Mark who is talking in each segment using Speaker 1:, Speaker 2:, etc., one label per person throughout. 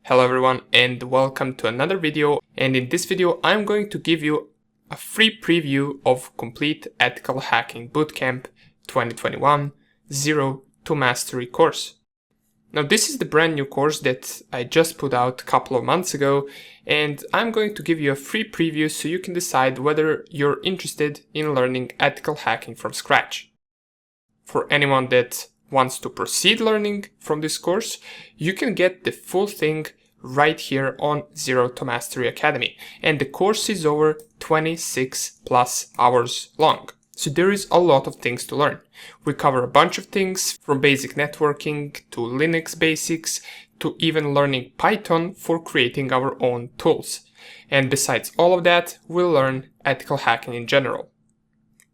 Speaker 1: Hello everyone and welcome to another video, and in this video I'm going to give you a free preview of Complete Ethical Hacking Bootcamp 2021 Zero to Mastery course. Now this is the brand new course that I just put out a couple of months ago, and I'm going to give you a free preview so you can decide whether you're interested in learning ethical hacking from scratch. For anyone that wants to proceed learning from this course, you can get the full thing right here on Zero to Mastery Academy, and the course is over 26 plus hours long. So there is a lot of things to learn. We cover a bunch of things from basic networking to Linux basics to even learning Python for creating our own tools. And besides all of that, we'll learn ethical hacking in general.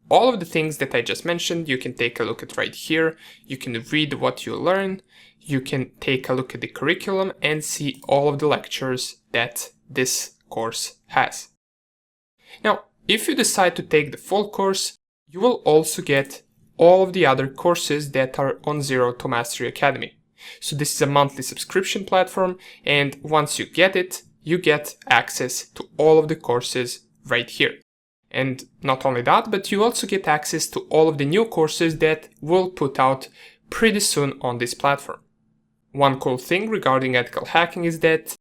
Speaker 1: All of the things that I just mentioned, you can take a look at right here. You can read what you learn. You can take a look at the curriculum and see all of the lectures that this course has. Now, if you decide to take the full course, you will also get all of the other courses that are on Zero to Mastery Academy. So this is a monthly subscription platform, and once you get it, you get access to all of the courses right here. And not only that, but you also get access to all of the new courses that we'll put out pretty soon on this platform. One cool thing regarding ethical hacking is that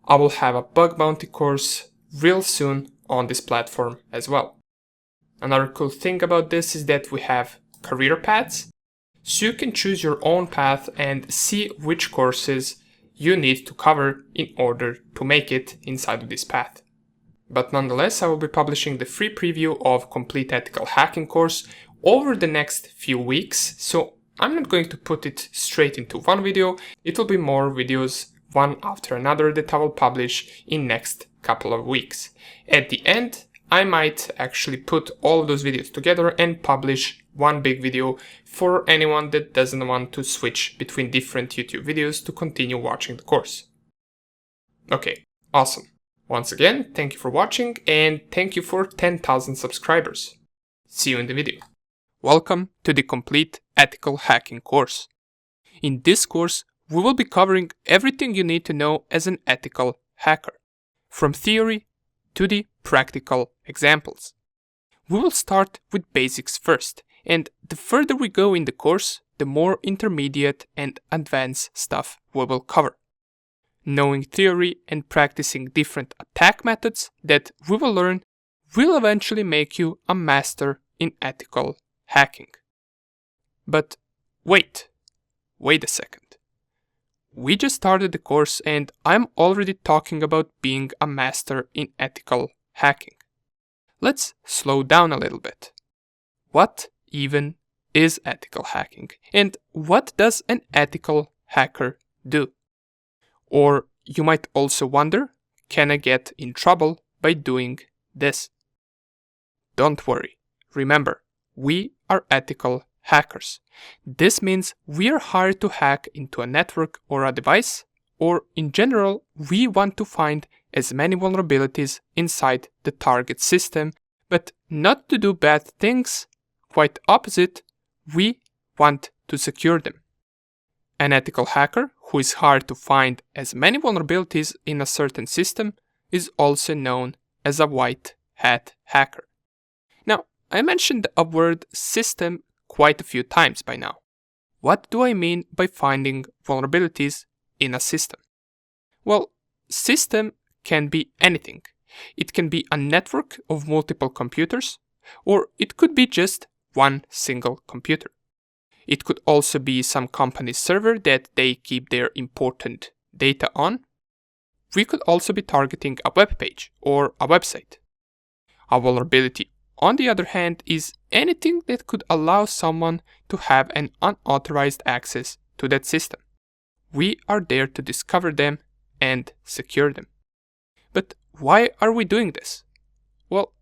Speaker 1: I will have a bug bounty course real soon on this platform as well. Another cool thing about this is that we have career paths, so you can choose your own path and see which courses you need to cover in order to make it inside of this path. But nonetheless, I will be publishing the free preview of Complete Ethical Hacking course over the next few weeks, so I'm not going to put it straight into one video. It will be more videos, one after another, that I will publish in next couple of weeks. At the end, I might actually put all of those videos together and publish one big video for anyone that doesn't want to switch between different YouTube videos to continue watching the course. Okay, awesome. Once again, thank you for watching, and thank you for 10,000 subscribers. See you in the video. Welcome to the Complete Ethical Hacking course. In this course, we will be covering everything you need to know as an ethical hacker, from theory to the practical examples. We will start with basics first, and the further we go in the course, the more intermediate and advanced stuff we will cover. Knowing theory and practicing different attack methods that we will learn will eventually make you a master in ethical hacking. But wait a second. We just started the course and I'm already talking about being a master in ethical hacking. Let's slow down a little bit. What even is ethical hacking? And what does an ethical hacker do? Or you might also wonder, can I get in trouble by doing this? Don't worry. Remember, we are ethical hackers. This means we are hired to hack into a network or a device, or in general, we want to find as many vulnerabilities inside the target system, but not to do bad things. Quite opposite, we want to secure them. An ethical hacker who is hired to find as many vulnerabilities in a certain system is also known as a white hat hacker. Now, I mentioned a word system quite a few times by now. What do I mean by finding vulnerabilities in a system? Well, system can be anything. It can be a network of multiple computers, or it could be just one single computer. It could also be some company's server that they keep their important data on. We could also be targeting a web page or a website. A vulnerability, on the other hand, is anything that could allow someone to have an unauthorized access to that system. We are there to discover them and secure them. But why are we doing this? Well,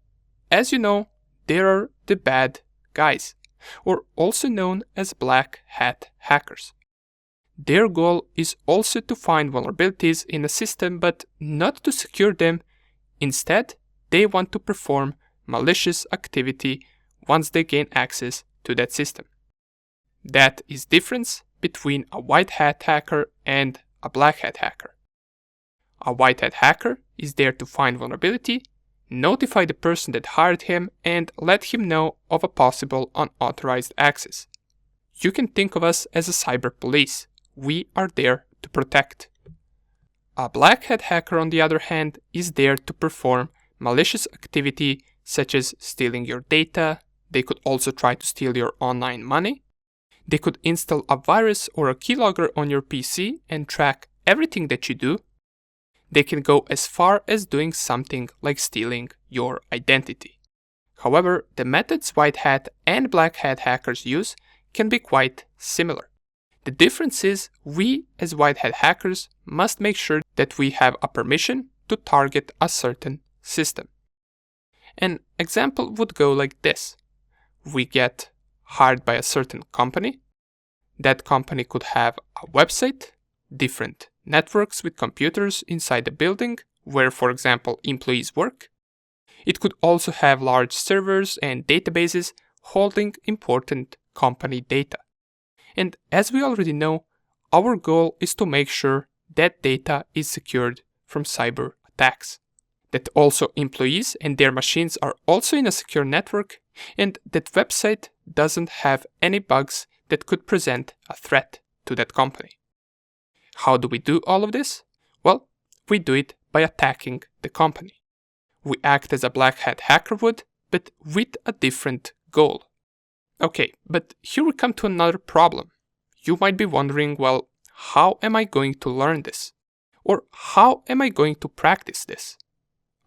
Speaker 1: as you know, there are the bad guys, or also known as black hat hackers. Their goal is also to find vulnerabilities in a system, but not to secure them. Instead, they want to perform malicious activity once they gain access to that system. That is the difference between a white hat hacker and a black hat hacker. A white hat hacker is there to find vulnerability, notify the person that hired him, and let him know of a possible unauthorized access. You can think of us as a cyber police. We are there to protect. A black hat hacker, on the other hand, is there to perform malicious activity such as stealing your data. They could also try to steal your online money. They could install a virus or a keylogger on your PC and track everything that you do. They can go as far as doing something like stealing your identity. However, the methods white hat and black hat hackers use can be quite similar. The difference is we as white hat hackers must make sure that we have a permission to target a certain system. An example would go like this. We get hired by a certain company. That company could have a website, different networks with computers inside the building where, for example, employees work. It could also have large servers and databases holding important company data. And as we already know, our goal is to make sure that data is secured from cyber attacks, that also employees and their machines are also in a secure network, and that website doesn't have any bugs that could present a threat to that company. How do we do all of this? Well, we do it by attacking the company. We act as a black hat hacker would, but with a different goal. Okay, but here we come to another problem. You might be wondering, well, how am I going to learn this? Or how am I going to practice this?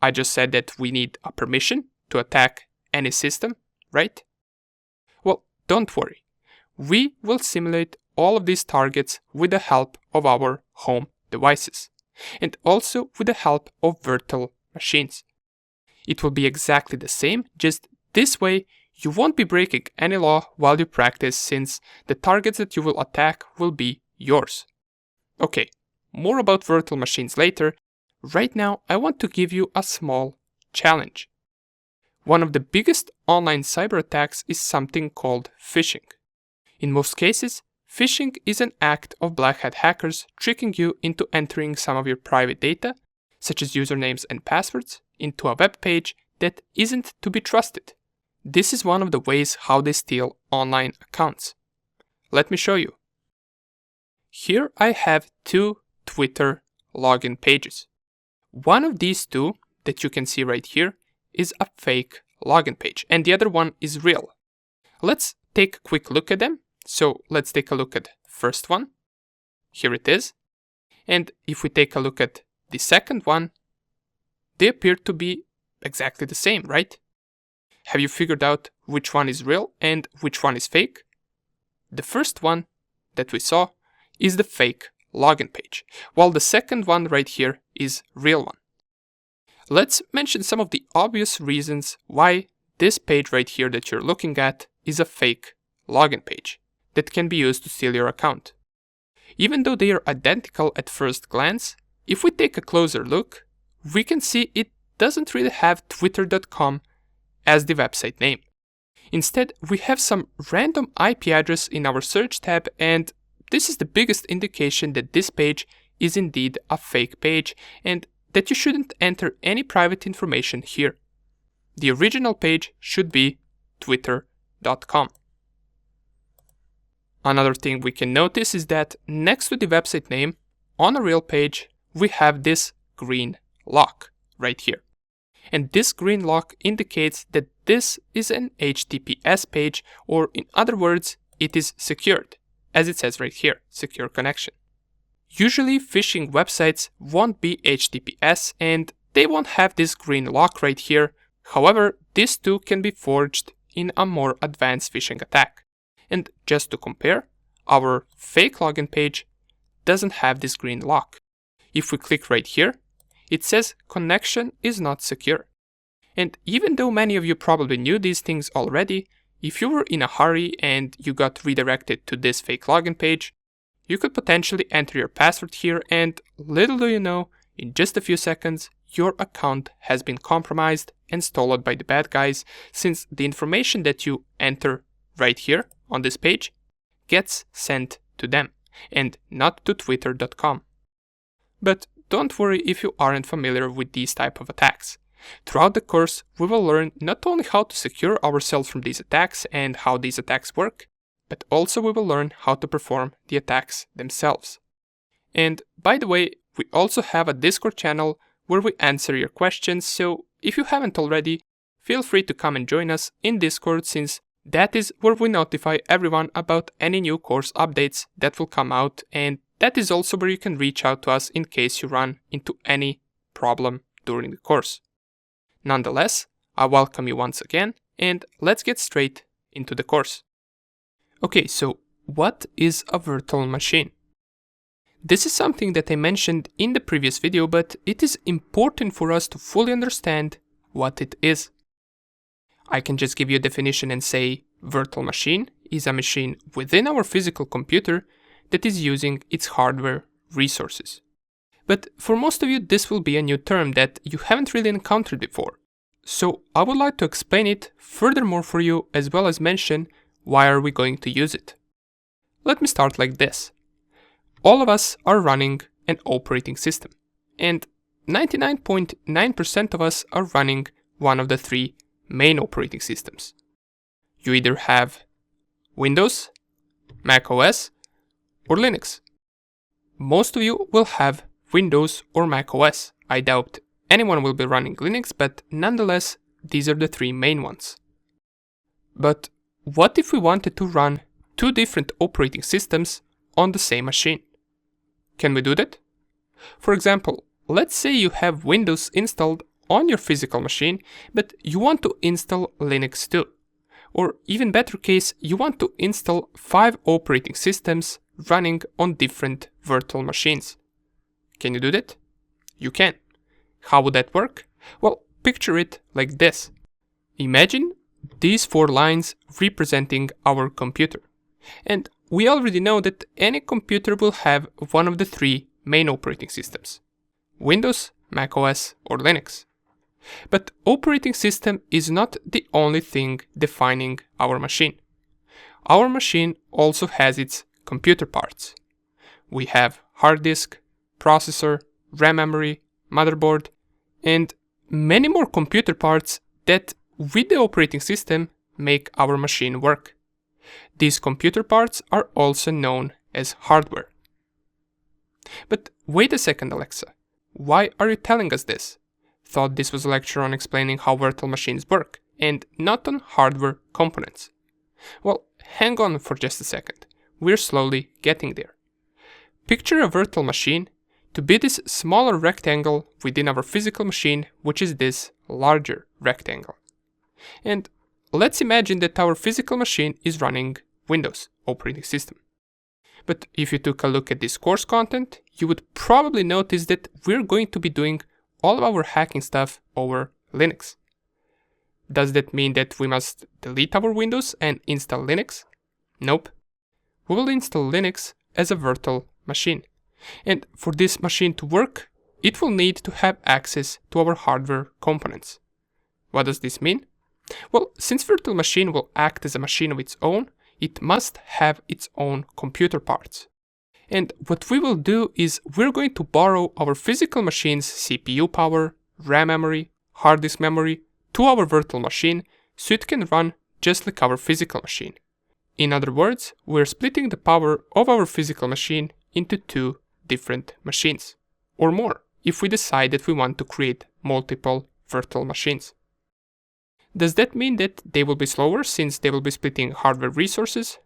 Speaker 1: I just said that we need a permission to attack any system, right? Well, don't worry. We will simulate all of these targets with the help of our home devices, and also with the help of virtual machines. It will be exactly the same, just this way you won't be breaking any law while you practice, since the targets that you will attack will be yours. Okay, more about virtual machines later. Right now I want to give you a small challenge. One of the biggest online cyber attacks is something called phishing. In most cases, phishing is an act of black hat hackers tricking you into entering some of your private data, such as usernames and passwords, into a web page that isn't to be trusted. This is one of the ways how they steal online accounts. Let me show you. Here I have two Twitter login pages. One of these two that you can see right here is a fake login page, and the other one is real. Let's take a quick look at them. So let's take a look at the first one. Here it is. And if we take a look at the second one, they appear to be exactly the same, right? Have you figured out which one is real and which one is fake? The first one that we saw is the fake login page, while the second one right here is real one. Let's mention some of the obvious reasons why this page right here that you're looking at is a fake login page that can be used to steal your account. Even though they are identical at first glance, if we take a closer look, we can see it doesn't really have twitter.com as the website name. Instead, we have some random IP address in our search tab, and this is the biggest indication that this page is indeed a fake page and that you shouldn't enter any private information here. The original page should be twitter.com. Another thing we can notice is that next to the website name, on a real page, we have this green lock right here. And this green lock indicates that this is an HTTPS page, or in other words, it is secured, as it says right here, secure connection. Usually phishing websites won't be HTTPS and they won't have this green lock right here. However, this too can be forged in a more advanced phishing attack. And just to compare, our fake login page doesn't have this green lock. If we click right here, it says connection is not secure. And even though many of you probably knew these things already, if you were in a hurry and you got redirected to this fake login page, you could potentially enter your password here, and little do you know, in just a few seconds, your account has been compromised and stolen by the bad guys, since the information that you enter right here on this page gets sent to them and not to twitter.com. But don't worry if you aren't familiar with these type of attacks. Throughout the course, we will learn not only how to secure ourselves from these attacks and how these attacks work, but also we will learn how to perform the attacks themselves. And by the way, we also have a Discord channel where we answer your questions, so if you haven't already, feel free to come and join us in Discord, since that is where we notify everyone about any new course updates that will come out, and that is also where you can reach out to us in case you run into any problem during the course. Nonetheless, I welcome you once again, and let's get straight into the course. Okay, so what is a virtual machine? This is something that I mentioned in the previous video, but it is important for us to fully understand what it is. I can just give you a definition and say virtual machine is a machine within our physical computer that is using its hardware resources. But for most of you, this will be a new term that you haven't really encountered before. So I would like to explain it furthermore for you, as well as mention why are we going to use it. Let me start like this. All of us are running an operating system, and 99.9% of us are running one of the three main operating systems. You either have Windows, Mac OS, or Linux. Most of you will have Windows or Mac OS. I doubt anyone will be running Linux, but nonetheless, these are the three main ones. But what if we wanted to run two different operating systems on the same machine? Can we do that? For example, let's say you have Windows installed on your physical machine, but you want to install Linux too. Or even better case, you want to install 5 operating systems running on different virtual machines. Can you do that? You can. How would that work? Well, picture it like this. Imagine these 4 lines representing our computer. And we already know that any computer will have one of the 3 main operating systems: Windows, Mac OS, or Linux. But operating system is not the only thing defining our machine. Our machine also has its computer parts. We have hard disk, processor, RAM memory, motherboard, and many more computer parts that, with the operating system, make our machine work. These computer parts are also known as hardware. But wait a second, Alexa. Why are you telling us this? Thought this was a lecture on explaining how virtual machines work, and not on hardware components. Well, hang on for just a second. We're slowly getting there. Picture a virtual machine to be this smaller rectangle within our physical machine, which is this larger rectangle. And let's imagine that our physical machine is running Windows operating system. But if you took a look at this course content, you would probably notice that we're going to be doing all of our hacking stuff over Linux. Does that mean that we must delete our Windows and install Linux? Nope. We will install Linux as a virtual machine. And for this machine to work, it will need to have access to our hardware components. What does this mean? Well, since virtual machine will act as a machine of its own, it must have its own computer parts. And what we will do is we're going to borrow our physical machine's CPU power, RAM memory, hard disk memory to our virtual machine so it can run just like our physical machine. In other words, we're splitting the power of our physical machine into 2 different machines, or more, if we decide that we want to create multiple virtual machines. Does that mean that they will be slower since they will be splitting hardware resources?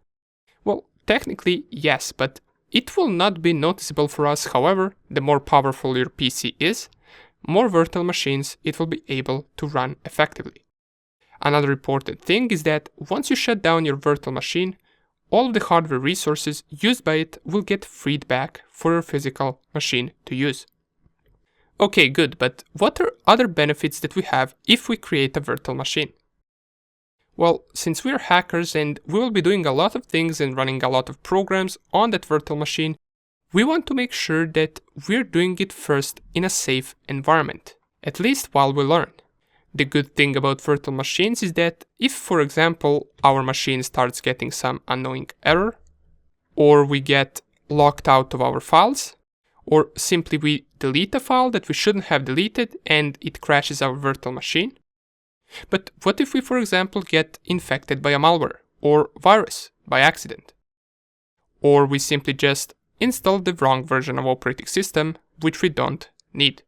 Speaker 1: Well, technically yes, but it will not be noticeable for us. However, the more powerful your PC is, more virtual machines it will be able to run effectively. Another important thing is that once you shut down your virtual machine, all of the hardware resources used by it will get freed back for your physical machine to use. Okay, good, but what are other benefits that we have if we create a virtual machine? Well, since we're hackers and we will be doing a lot of things and running a lot of programs on that virtual machine, we want to make sure that we're doing it first in a safe environment, at least while we learn. The good thing about virtual machines is that if, for example, our machine starts getting some annoying error, or we get locked out of our files, or simply we delete a file that we shouldn't have deleted and it crashes our virtual machine. But what if we, for example, get infected by a malware or virus by accident? Or we simply just install the wrong version of operating system, which we don't need.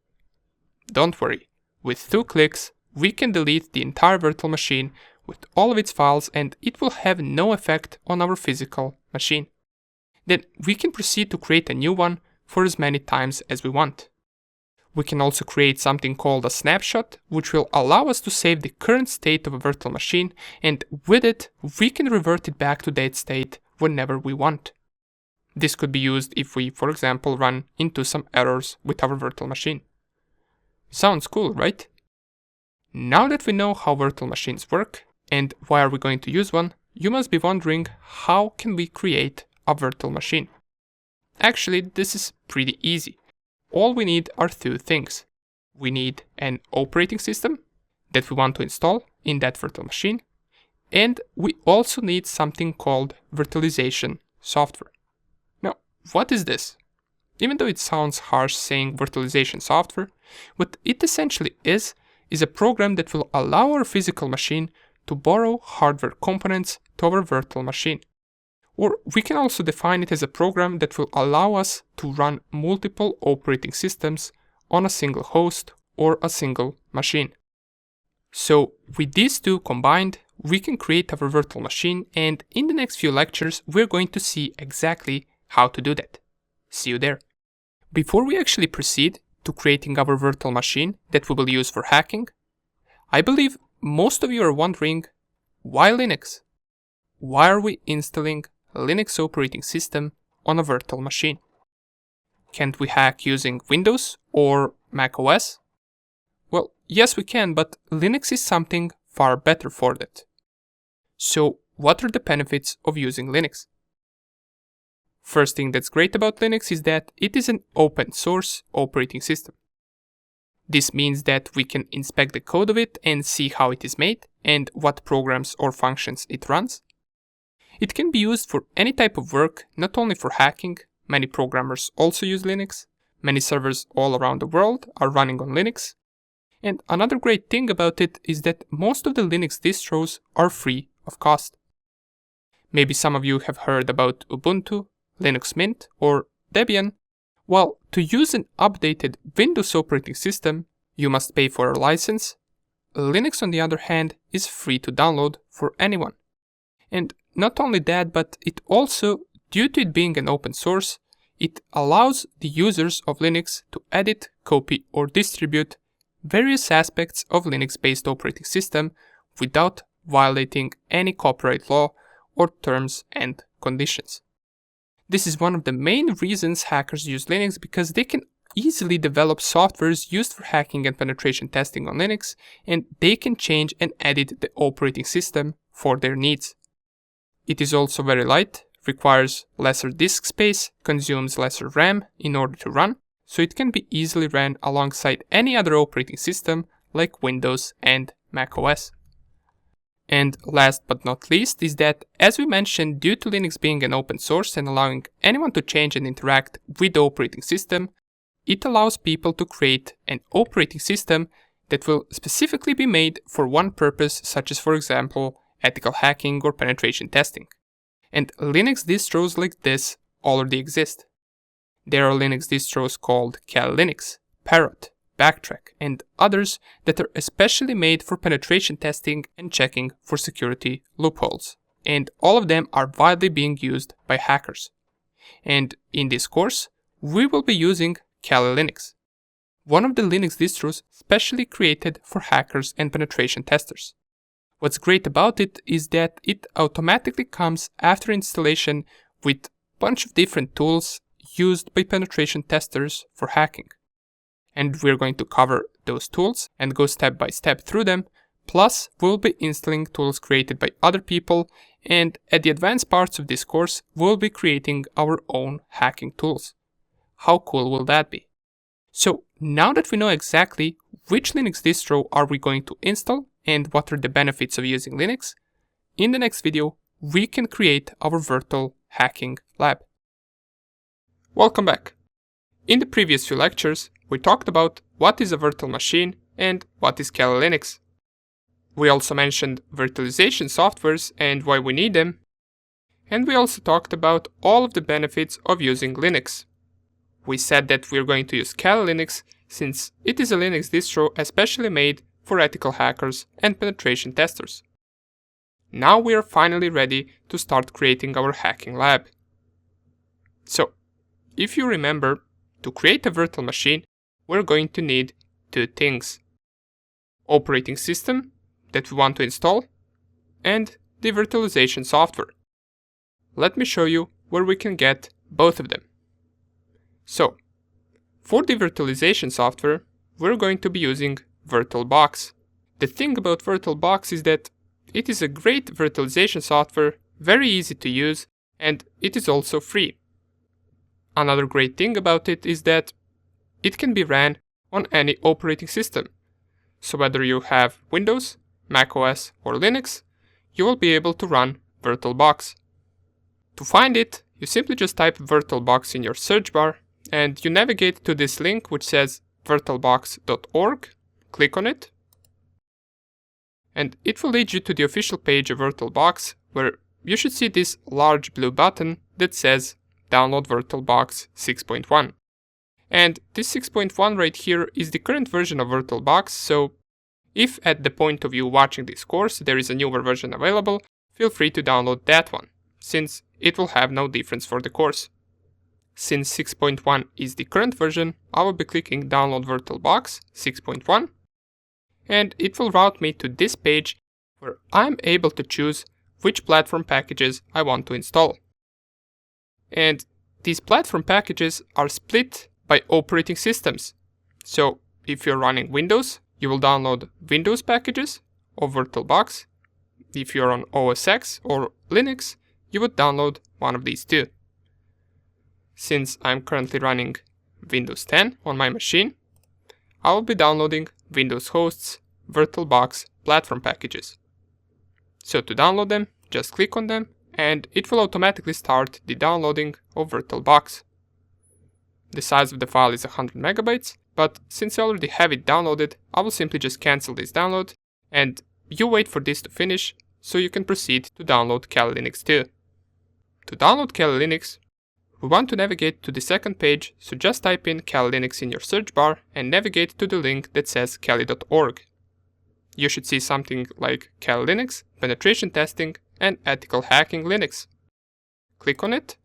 Speaker 1: Don't worry, with 2 clicks, we can delete the entire virtual machine with all of its files and it will have no effect on our physical machine. Then we can proceed to create a new one for as many times as we want. We can also create something called a snapshot, which will allow us to save the current state of a virtual machine, and with it, we can revert it back to that state whenever we want. This could be used if we, for example, run into some errors with our virtual machine. Sounds cool, right? Now that we know how virtual machines work and why are we going to use one, you must be wondering how can we create a virtual machine. Actually, this is pretty easy. All we need are 2 things. We need an operating system that we want to install in that virtual machine, and we also need something called virtualization software. Now, what is this? Even though it sounds harsh saying virtualization software, what it essentially is a program that will allow our physical machine to borrow hardware components to our virtual machine. Or we can also define it as a program that will allow us to run multiple operating systems on a single host or a single machine. So with these 2 combined, we can create our virtual machine, and in the next few lectures, we're going to see exactly how to do that. See you there. Before we actually proceed to creating our virtual machine that we will use for hacking, I believe most of you are wondering, why Linux? Why are we installing a Linux operating system on a virtual machine? Can't we hack using Windows or Mac OS? Well, yes we can, but Linux is something far better for that. So, what are the benefits of using Linux? First thing that's great about Linux is that it is an open source operating system. This means that we can inspect the code of it and see how it is made and what programs or functions it runs. It can be used for any type of work, not only for hacking. Many programmers also use Linux. Many servers all around the world are running on Linux. And another great thing about it is that most of the Linux distros are free of cost. Maybe some of you have heard about Ubuntu, Linux Mint, or Debian. Well, to use an updated Windows operating system, you must pay for a license. Linux, on the other hand, is free to download for anyone. And not only that, but it also, due to it being an open source, it allows the users of Linux to edit, copy, or distribute various aspects of Linux-based operating system without violating any copyright law or terms and conditions. This is one of the main reasons hackers use Linux, because they can easily develop softwares used for hacking and penetration testing on Linux, and they can change and edit the operating system for their needs. It is also very light, requires lesser disk space, consumes lesser RAM in order to run, so it can be easily ran alongside any other operating system like Windows and Mac OS. And last but not least is that, as we mentioned, due to Linux being an open source and allowing anyone to change and interact with the operating system, it allows people to create an operating system that will specifically be made for one purpose, such as, for example, ethical hacking or penetration testing. And Linux distros like this already exist. There are Linux distros called Kali Linux, Parrot, Backtrack, and others that are especially made for penetration testing and checking for security loopholes. And all of them are widely being used by hackers. And in this course, we will be using Kali Linux, one of the Linux distros specially created for hackers and penetration testers. What's great about it is that it automatically comes after installation with a bunch of different tools used by penetration testers for hacking. And we're going to cover those tools and go step by step through them. Plus, we'll be installing tools created by other people, and at the advanced parts of this course, we'll be creating our own hacking tools. How cool will that be? So, now that we know exactly which Linux distro are we going to install and what are the benefits of using Linux, in the next video, we can create our virtual hacking lab. Welcome back. In the previous few lectures, we talked about what is a virtual machine and what is Kali Linux. We also mentioned virtualization softwares and why we need them. And we also talked about all of the benefits of using Linux. We said that we're going to use Kali Linux since it is a Linux distro especially made for ethical hackers and penetration testers. Now we are finally ready to start creating our hacking lab. So, if you remember, to create a virtual machine, we're going to need two things: operating system that we want to install and the virtualization software. Let me show you where we can get both of them. So, for the virtualization software, we're going to be using VirtualBox. The thing about VirtualBox is that it is a great virtualization software, very easy to use, and it is also free. Another great thing about it is that it can be ran on any operating system. So whether you have Windows, macOS or Linux, you will be able to run VirtualBox. To find it, you simply just type VirtualBox in your search bar and you navigate to this link which says virtualbox.org, click on it, and it will lead you to the official page of VirtualBox where you should see this large blue button that says Download VirtualBox 6.1. And this 6.1 right here is the current version of VirtualBox, so if at the point of you watching this course there is a newer version available, feel free to download that one, since it will have no difference for the course. Since 6.1 is the current version, I will be clicking Download VirtualBox 6.1, and it will route me to this page where I'm able to choose which platform packages I want to install. And these platform packages are split by operating systems. So if you're running Windows, you will download Windows packages of VirtualBox. If you're on OS X or Linux, you would download one of these two. Since I'm currently running Windows 10 on my machine, I will be downloading Windows Host's VirtualBox platform packages. So to download them, just click on them and it will automatically start the downloading of VirtualBox. The size of the file is 100 megabytes, but since I already have it downloaded, I will simply just cancel this download and you wait for this to finish so you can proceed to download Kali Linux 2. To download Kali Linux, we want to navigate to the second page, so just type in Kali Linux in your search bar and navigate to the link that says kali.org. You should see something like Kali Linux, penetration testing, and ethical hacking Linux. Click on it,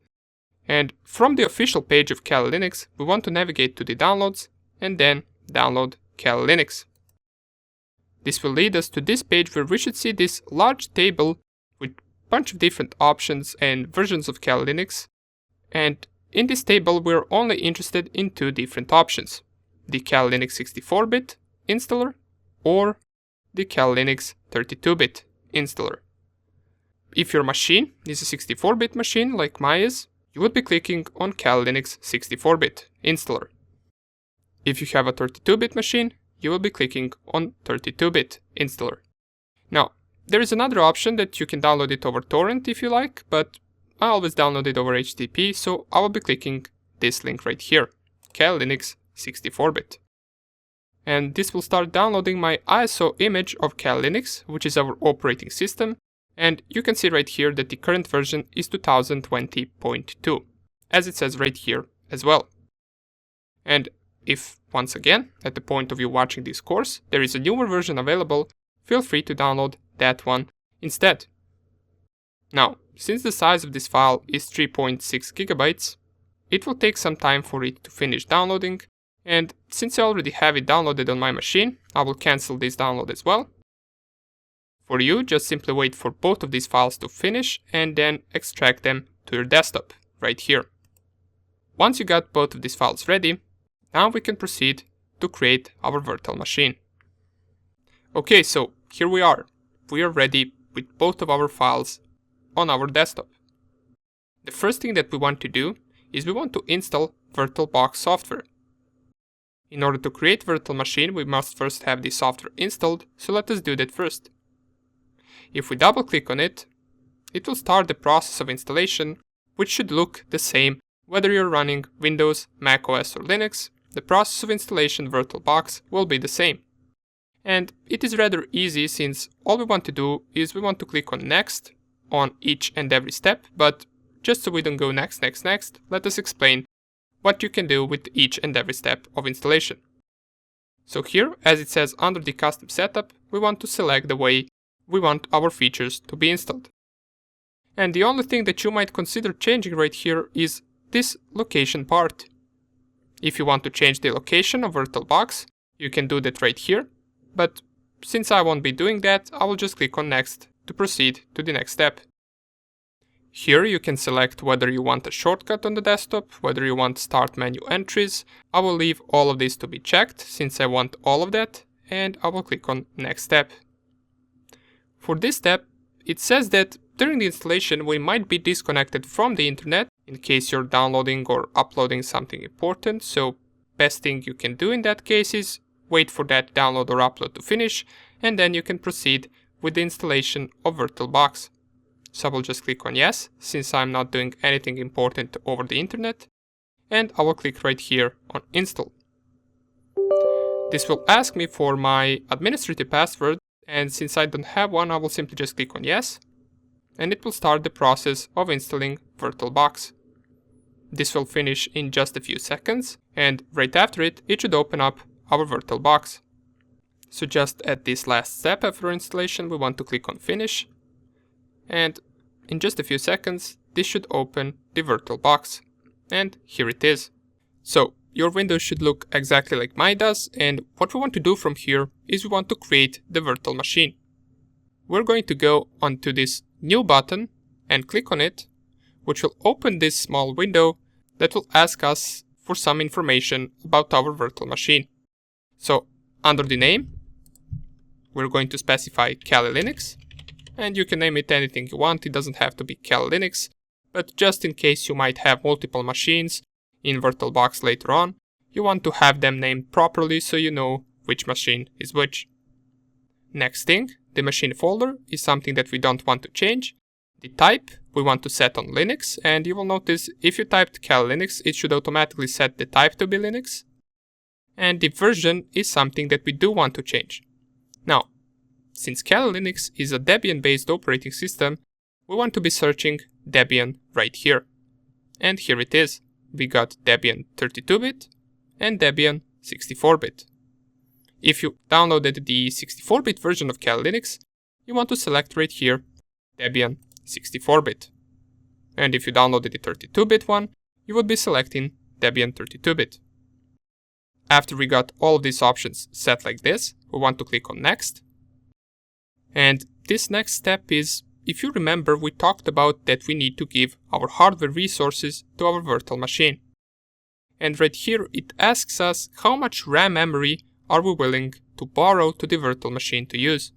Speaker 1: and from the official page of Kali Linux, we want to navigate to the downloads and then download Kali Linux. This will lead us to this page where we should see this large table with a bunch of different options and versions of Kali Linux. And in this table, we're only interested in two different options: the Kali Linux 64-bit installer or the Kali Linux 32-bit installer. If your machine is a 64-bit machine like mine is, you would be clicking on Kali Linux 64-bit installer. If you have a 32-bit machine, you will be clicking on 32-bit installer. Now, there is another option that you can download it over torrent if you like, but I always download it over HTTP, so I will be clicking this link right here, Kali Linux 64-bit. And this will start downloading my ISO image of Kali Linux, which is our operating system, and you can see right here that the current version is 2020.2, as it says right here as well. And if, once again, at the point of you watching this course, there is a newer version available, feel free to download that one instead. Now, since the size of this file is 3.6 gigabytes, it will take some time for it to finish downloading, and since I already have it downloaded on my machine, I will cancel this download as well. For you, just simply wait for both of these files to finish and then extract them to your desktop, right here. Once you got both of these files ready, now we can proceed to create our virtual machine. Okay, so here we are. We are ready with both of our files on our desktop. The first thing that we want to do is we want to install VirtualBox software. In order to create virtual machine, we must first have the software installed, so let us do that first. If we double click on it, it will start the process of installation, which should look the same Whether you're running Windows, macOS or Linux, the process of installation VirtualBox will be the same. And it is rather easy since all we want to do is we want to click on Next on each and every step, but just so we don't go next, let us explain what you can do with each and every step of installation. So here, as it says under the custom setup, we want to select the way we want our features to be installed. And the only thing that you might consider changing right here is this location part. If you want to change the location of VirtualBox, you can do that right here, but since I won't be doing that, I will just click on Next to proceed to the next step. Here you can select whether you want a shortcut on the desktop, whether you want start menu entries. I will leave all of this to be checked since I want all of that, and I will click on Next Step. For this step, it says that during the installation we might be disconnected from the internet in case you're downloading or uploading something important, so best thing you can do in that case is wait for that download or upload to finish, and then you can proceed with the installation of VirtualBox. So I will just click on yes, since I'm not doing anything important over the internet, and I will click right here on install. This will ask me for my administrative password, and since I don't have one, I will simply just click on yes, and it will start the process of installing VirtualBox. This will finish in just a few seconds, and right after it, it should open up our VirtualBox. So just at this last step after installation, we want to click on finish, and in just a few seconds, this should open the VirtualBox. And here it is. So your window should look exactly like mine does, and what we want to do from here is we want to create the virtual machine. We're going to go onto this new button and click on it, which will open this small window that will ask us for some information about our virtual machine. So under the name, we're going to specify Kali Linux, and you can name it anything you want. It doesn't have to be Kali Linux, but just in case you might have multiple machines in VirtualBox later on, you want to have them named properly so you know which machine is which. Next thing, the machine folder is something that we don't want to change. The type we want to set on Linux, and you will notice if you typed Kali Linux, it should automatically set the type to be Linux. And the version is something that we do want to change. Now, since Kali Linux is a Debian-based operating system, we want to be searching Debian right here. And here it is. We got Debian 32-bit and Debian 64-bit. If you downloaded the 64-bit version of Kali Linux, you want to select right here Debian 64-bit. And if you downloaded the 32-bit one, you would be selecting Debian 32-bit. After we got all of these options set like this, we want to click on Next. And this next step is, if you remember, we talked about that we need to give our hardware resources to our virtual machine. And right here it asks us how much RAM memory are we willing to borrow to the virtual machine to use.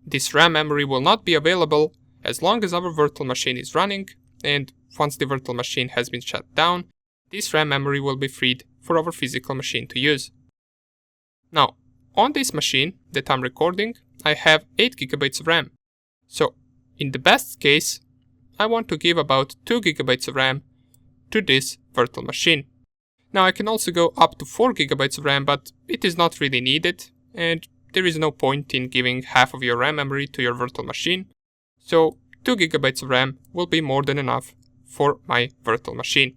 Speaker 1: This RAM memory will not be available as long as our virtual machine is running, and once the virtual machine has been shut down, this RAM memory will be freed for our physical machine to use. Now, on this machine that I'm recording, I have 8 GB of RAM. So, in the best case, I want to give about 2 GB of RAM to this virtual machine. Now I can also go up to 4 GB of RAM, but it is not really needed, and there is no point in giving half of your RAM memory to your virtual machine. So 2 GB of RAM will be more than enough for my virtual machine.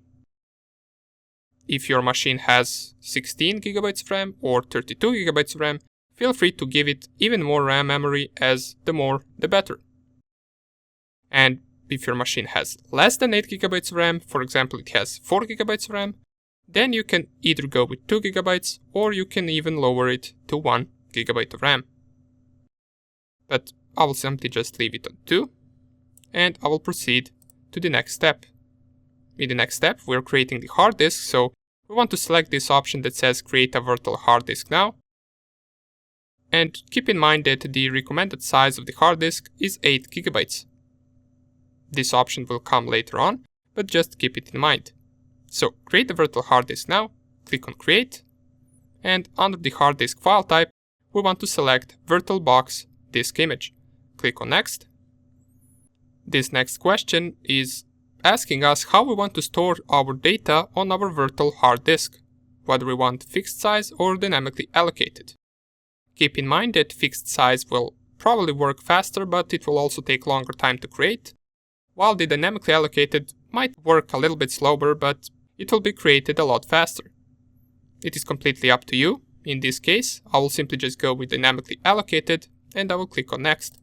Speaker 1: If your machine has 16 GB of RAM or 32 GB of RAM, feel free to give it even more RAM memory, as the more the better. And if your machine has less than 8 GB of RAM, for example it has 4 GB of RAM, then you can either go with 2 GB or you can even lower it to 1 GB of RAM. But I will simply just leave it on 2, and I will proceed to the next step. In the next step, we are creating the hard disk, so we want to select this option that says create a virtual hard disk now. And keep in mind that the recommended size of the hard disk is 8 GB. This option will come later on, but just keep it in mind. So create the virtual hard disk now, click on create, and under the hard disk file type, we want to select VirtualBox disk image. Click on next. This next question is asking us how we want to store our data on our virtual hard disk, whether we want fixed size or dynamically allocated. Keep in mind that fixed size will probably work faster, but it will also take longer time to create, while the dynamically allocated might work a little bit slower, but it will be created a lot faster. It is completely up to you. In this case, I will simply just go with dynamically allocated and I will click on next.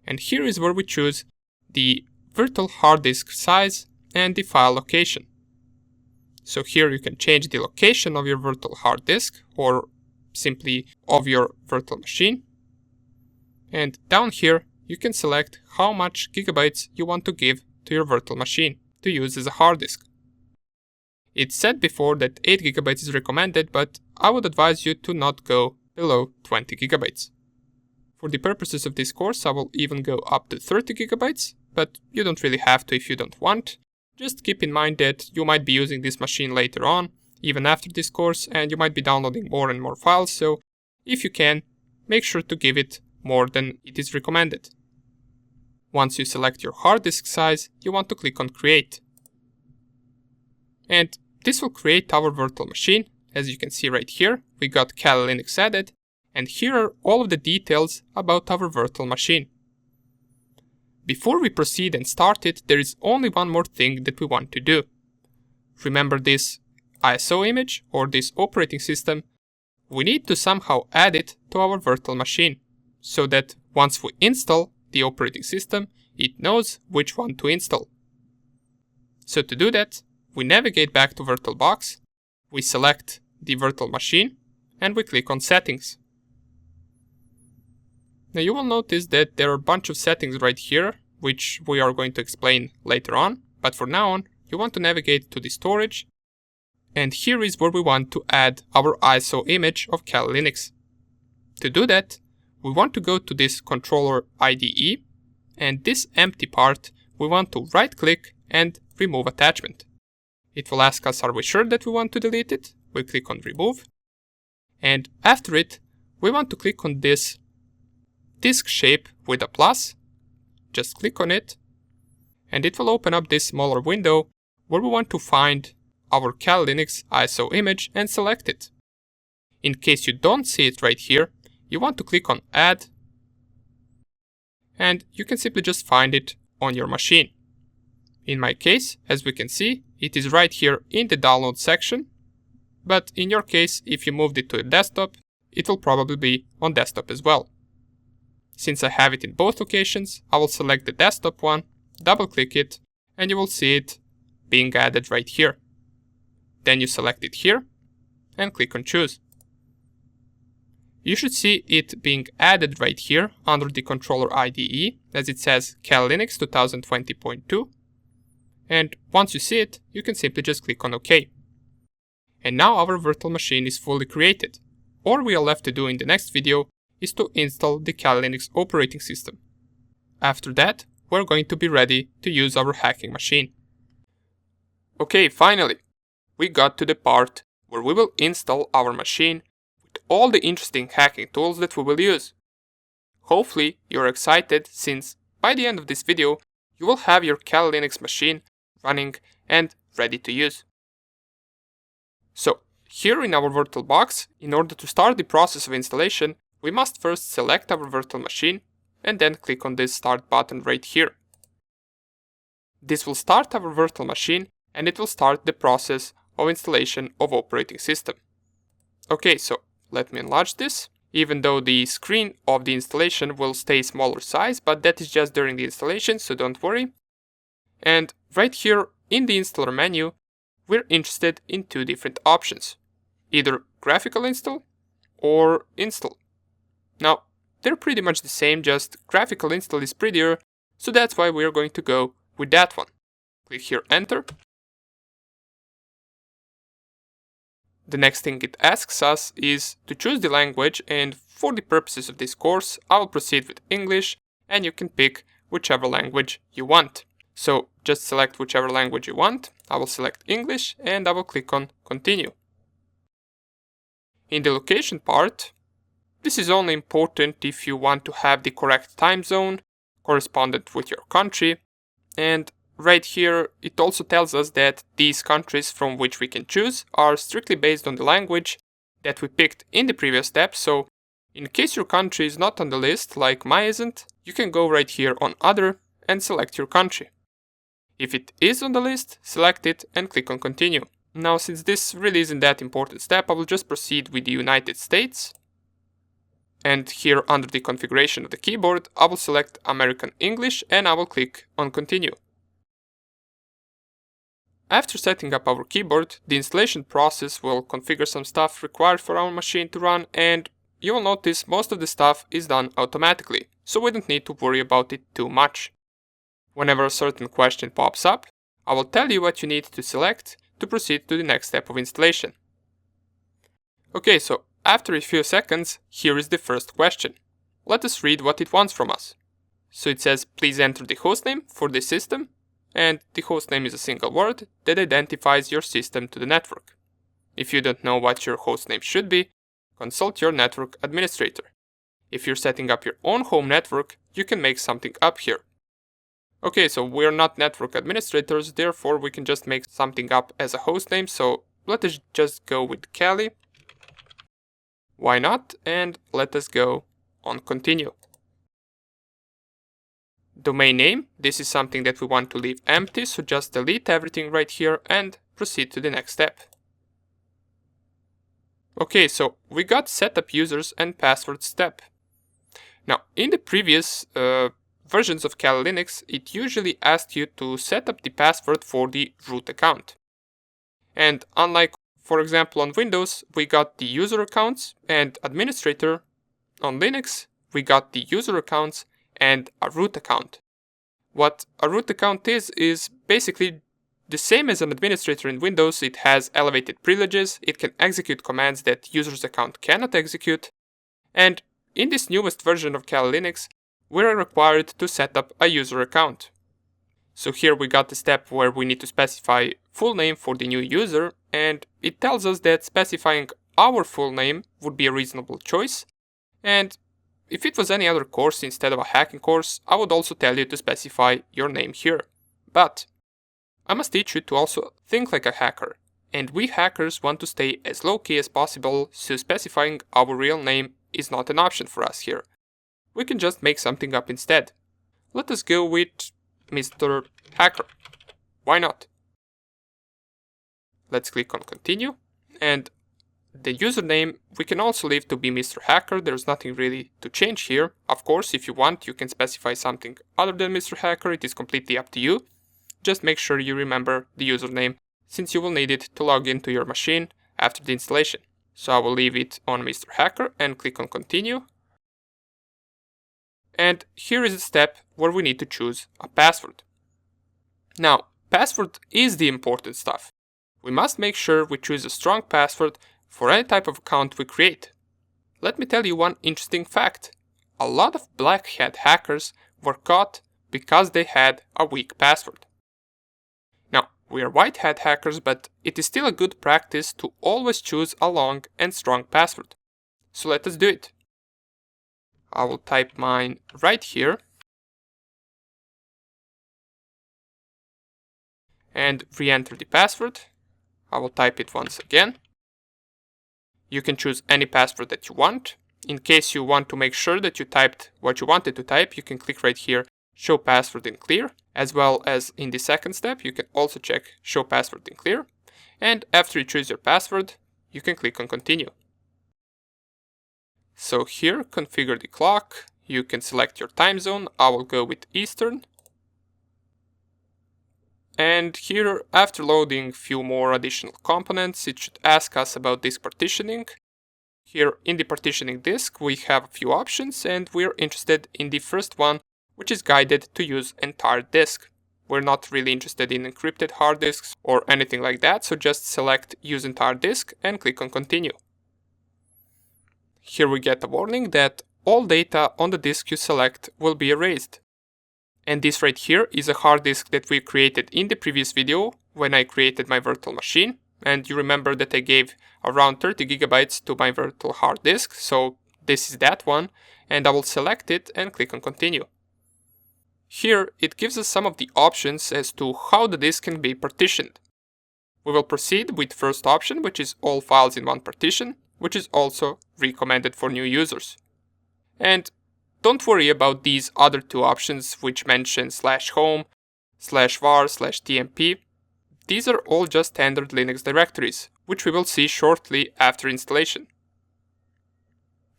Speaker 1: And here is where we choose the virtual hard disk size and the file location. So here you can change the location of your virtual hard disk or simply of your virtual machine. And down here you can select how much gigabytes you want to give to your virtual machine to use as a hard disk. It said before that 8 gigabytes is recommended, but I would advise you to not go below 20 gigabytes. For the purposes of this course, I will even go up to 30 gigabytes, but you don't really have to if you don't want. Just keep in mind that you might be using this machine later on, even after this course, and you might be downloading more and more files, so if you can, make sure to give it more than it is recommended. Once you select your hard disk size, you want to click on Create. And this will create our virtual machine. As you can see right here, we got Kali Linux added, and here are all of the details about our virtual machine. Before we proceed and start it, there is only one more thing that we want to do. Remember this ISO image or this operating system? We need to somehow add it to our virtual machine, so that once we install the operating system, it knows which one to install. So to do that, we navigate back to VirtualBox, we select the virtual machine, and we click on Settings. Now you will notice that there are a bunch of settings right here, which we are going to explain later on, but for now on, you want to navigate to the storage, and here is where we want to add our ISO image of Kali Linux. To do that, we want to go to this controller IDE, and this empty part, we want to right click and remove attachment. It will ask us, are we sure that we want to delete it? We click on remove, and after it, we want to click on this disk shape with a plus. Just click on it, and it will open up this smaller window where we want to find our Kali Linux ISO image and select it. In case you don't see it right here, you want to click on Add, and you can simply just find it on your machine. In my case, as we can see, it is right here in the download section, but in your case, if you moved it to a desktop, it will probably be on desktop as well. Since I have it in both locations, I will select the desktop one, double click it, and you will see it being added right here. Then you select it here and click on Choose. You should see it being added right here under the controller IDE, as it says Kali Linux 2020.2. And once you see it, you can simply just click on OK. And now our virtual machine is fully created. All we are left to do in the next video is to install the Kali Linux operating system. After that, we're going to be ready to use our hacking machine. Okay, finally, we got to the part where we will install our machine with all the interesting hacking tools that we will use. Hopefully, you're excited, since by the end of this video, you will have your Kali Linux machine running and ready to use. So, here in our VirtualBox, in order to start the process of installation, we must first select our virtual machine and then click on this Start button right here. This will start our virtual machine and it will start the process of installation of operating system. Okay, so let me enlarge this, even though the screen of the installation will stay smaller size, but that is just during the installation, so don't worry. And right here in the installer menu, we're interested in two different options, either graphical install or install. Now, they're pretty much the same, just graphical install is prettier, so that's why we're going to go with that one. Click here Enter. The next thing it asks us is to choose the language, and for the purposes of this course, I will proceed with English, and you can pick whichever language you want. So just select whichever language you want. I will select English and I will click on Continue. In the location part, this is only important if you want to have the correct time zone correspondent with your country, and right here it also tells us that these countries from which we can choose are strictly based on the language that we picked in the previous step. So in case your country is not on the list, like mine isn't, you can go right here on Other and select your country. If it is on the list, select it and click on Continue. Now, since this really isn't that important step, I will just proceed with the United States. And here under the configuration of the keyboard, I will select American English and I will click on Continue. After setting up our keyboard, the installation process will configure some stuff required for our machine to run, and you will notice most of the stuff is done automatically, so we don't need to worry about it too much. Whenever a certain question pops up, I will tell you what you need to select to proceed to the next step of installation. Okay, so after a few seconds, here is the first question. Let us read what it wants from us. So it says, please enter the hostname for the system, and the hostname is a single word that identifies your system to the network. If you don't know what your hostname should be, consult your network administrator. If you're setting up your own home network, you can make something up here. Okay, so we're not network administrators, therefore we can just make something up as a hostname, so let us just go with Cali. Why not? And let us go on Continue. Domain name, this is something that we want to leave empty, so just delete everything right here and proceed to the next step. Okay, so we got setup users and password step. Now, in the previous versions of Kali Linux, it usually asked you to set up the password for the root account. And unlike, for example, on Windows, we got the user accounts and administrator. On Linux, we got the user accounts and a root account. What a root account is basically the same as an administrator in Windows. It has elevated privileges, it can execute commands that user's account cannot execute, and in this newest version of Kali Linux, we are required to set up a user account. So here we got the step where we need to specify full name for the new user, and it tells us that specifying our full name would be a reasonable choice, and if it was any other course instead of a hacking course, I would also tell you to specify your name here. But I must teach you to also think like a hacker, and we hackers want to stay as low-key as possible, so specifying our real name is not an option for us here. We can just make something up instead. Let us go with Mr. Hacker. Why not? Let's click on Continue, and the username we can also leave to be Mr. Hacker. There's nothing really to change here. Of course, if you want, you can specify something other than Mr. Hacker. It is completely up to you. Just make sure you remember the username, since you will need it to log into your machine after the installation. So I will leave it on Mr. Hacker and click on Continue. And here is a step where we need to choose a password. Now, password is the important stuff. We must make sure we choose a strong password for any type of account we create. Let me tell you one interesting fact. A lot of black hat hackers were caught because they had a weak password. Now, we are white hat hackers, but it is still a good practice to always choose a long and strong password. So let us do it. I will type mine right here and re-enter the password. I will type it once again. You can choose any password that you want. In case you want to make sure that you typed what you wanted to type, you can click right here, Show Password in Clear, as well as in the second step, you can also check Show Password in Clear. And after you choose your password, you can click on Continue. So here, configure the clock. You can select your time zone. I will go with Eastern. And here, after loading few more additional components, it should ask us about disk partitioning. Here in the partitioning disk, we have a few options, and we're interested in the first one, which is guided to use entire disk. We're not really interested in encrypted hard disks or anything like that, so just select Use entire disk and click on Continue. Here we get a warning that all data on the disk you select will be erased. And this right here is a hard disk that we created in the previous video when I created my virtual machine. And you remember that I gave around 30 gigabytes to my virtual hard disk, so this is that one, and I will select it and click on Continue. Here it gives us some of the options as to how the disk can be partitioned. We will proceed with first option, which is all files in one partition, which is also recommended for new users. And don't worry about these other two options which mention /home, /var, /tmp. These are all just standard Linux directories, which we will see shortly after installation.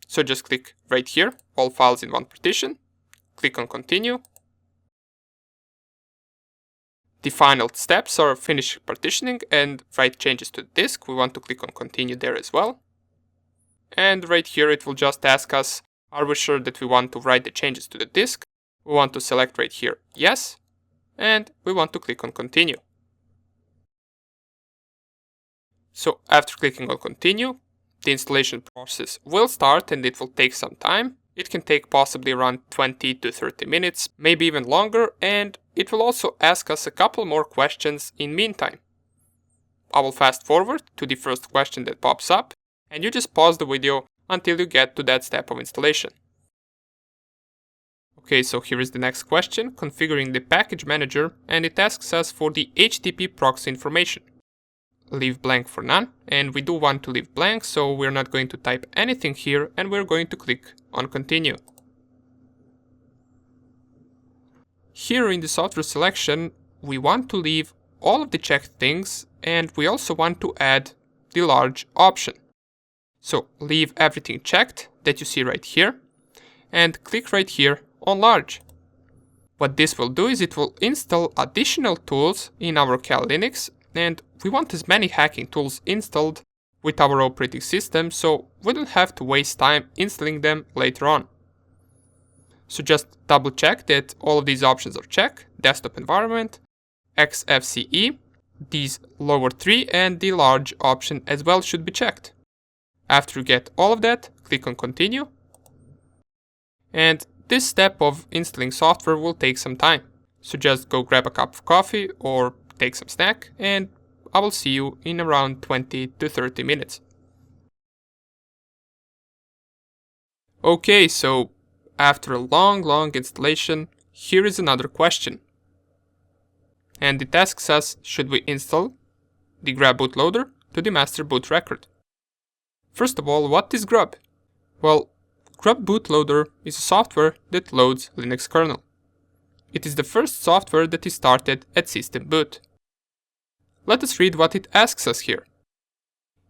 Speaker 1: So just click right here, all files in one partition, click on continue. The final steps are finish partitioning and write changes to the disk. We want to click on continue there as well. And right here it will just ask us, are we sure that we want to write the changes to the disk? We want to select right here yes, and we want to click on continue. So after clicking on continue, the installation process will start and it will take some time. It can take possibly around 20 to 30 minutes, maybe even longer, and it will also ask us a couple more questions in meantime. I will fast forward to the first question that pops up, and you just pause the video until you get to that step of installation. Okay, so here is the next question, configuring the package manager, and it asks us for the HTTP proxy information. Leave blank for none, and we do want to leave blank, so we're not going to type anything here, and we're going to click on continue. Here in the software selection, we want to leave all of the checked things, and we also want to add the large option. So leave everything checked that you see right here, and click right here on large. What this will do is it will install additional tools in our Kali Linux, and we want as many hacking tools installed with our operating system, so we don't have to waste time installing them later on. So just double check that all of these options are checked: desktop environment, XFCE, these lower three, and the large option as well should be checked. After you get all of that, click on continue. And this step of installing software will take some time. So just go grab a cup of coffee or take some snack, and I will see you in around 20 to 30 minutes. Okay, so after a long installation, here is another question. And it asks us, should we install the grub bootloader to the master boot record? First of all, what is grub? Well, grub bootloader is a software that loads Linux kernel. It is the first software that is started at system boot. Let us read what it asks us here.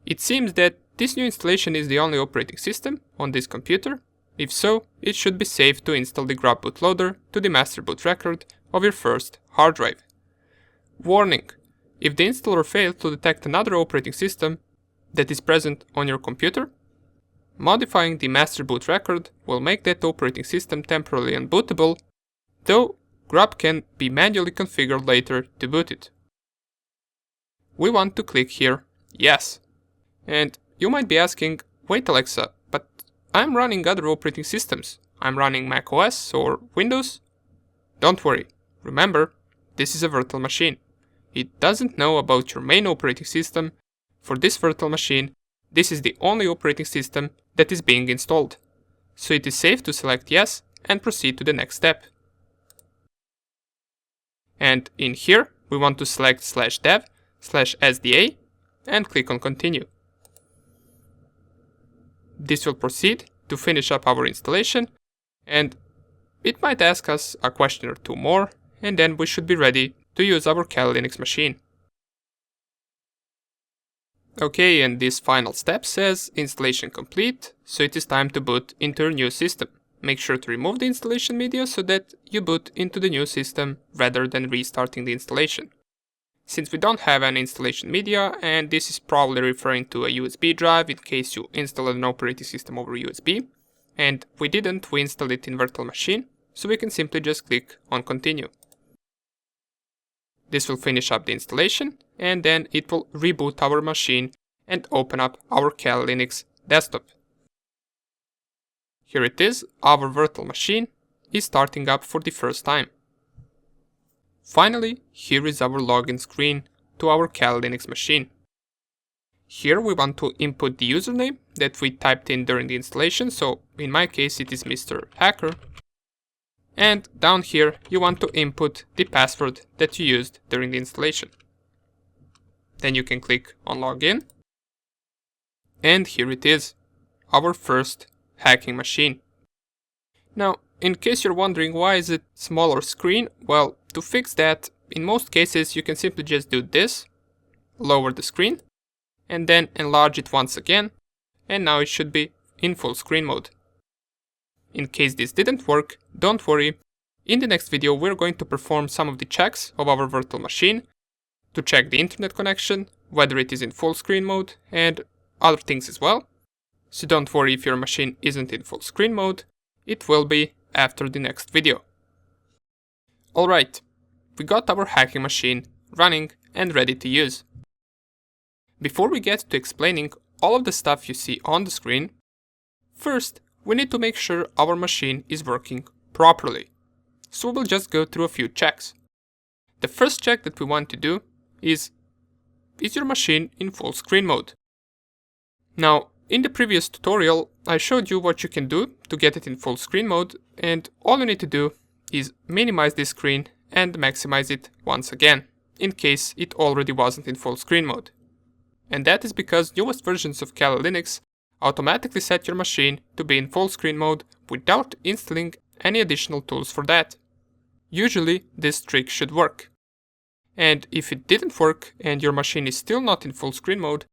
Speaker 1: It seems that this new installation is the only operating system on this computer. If so, it should be safe to install the grub bootloader to the master boot record of your first hard drive. Warning: if the installer fails to detect another operating system that is present on your computer, modifying the master boot record will make that operating system temporarily unbootable, though grub can be manually configured later to boot it. We want to click here yes. And you might be asking, wait Alexa, but I'm running other operating systems. I'm running macOS or Windows. Don't worry, remember, this is a virtual machine. It doesn't know about your main operating system. For this virtual machine, this is the only operating system that is being installed. So it is safe to select yes and proceed to the next step. And in here, we want to select /dev/sda and click on continue. This will proceed to finish up our installation, and it might ask us a question or two more, and then we should be ready to use our Kali Linux machine. Okay, and this final step says installation complete, so it is time to boot into your new system. Make sure to remove the installation media so that you boot into the new system rather than restarting the installation. Since we don't have any installation media, and this is probably referring to a USB drive in case you installed an operating system over USB, and we didn't, we installed it in virtual machine, so we can simply just click on continue. This will finish up the installation, and then it will reboot our machine and open up our Kali Linux desktop. Here it is, our virtual machine is starting up for the first time. Finally, here is our login screen to our Kali Linux machine. Here we want to input the username that we typed in during the installation, so in my case it is Mr. Hacker. And down here you want to input the password that you used during the installation. Then you can click on login. And here it is, our first hacking machine. Now, in case you're wondering why is it smaller screen, well, to fix that, in most cases you can simply just do this, lower the screen, and then enlarge it once again, and now it should be in full screen mode. In case this didn't work, don't worry, in the next video we're going to perform some of the checks of our virtual machine, to check the internet connection, whether it is in full screen mode, and other things as well. So don't worry if your machine isn't in full screen mode, it will be after the next video. Alright, we got our hacking machine running and ready to use. Before we get to explaining all of the stuff you see on the screen, first we need to make sure our machine is working properly. So we'll just go through a few checks. The first check that we want to do is your machine in full screen mode? Now, in the previous tutorial, I showed you what you can do to get it in full screen mode, and all you need to do is minimize this screen and maximize it once again, in case it already wasn't in full screen mode. And that is because newest versions of Kali Linux automatically set your machine to be in full screen mode without installing any additional tools for that. Usually, this trick should work. And if it didn't work and your machine is still not in full screen mode,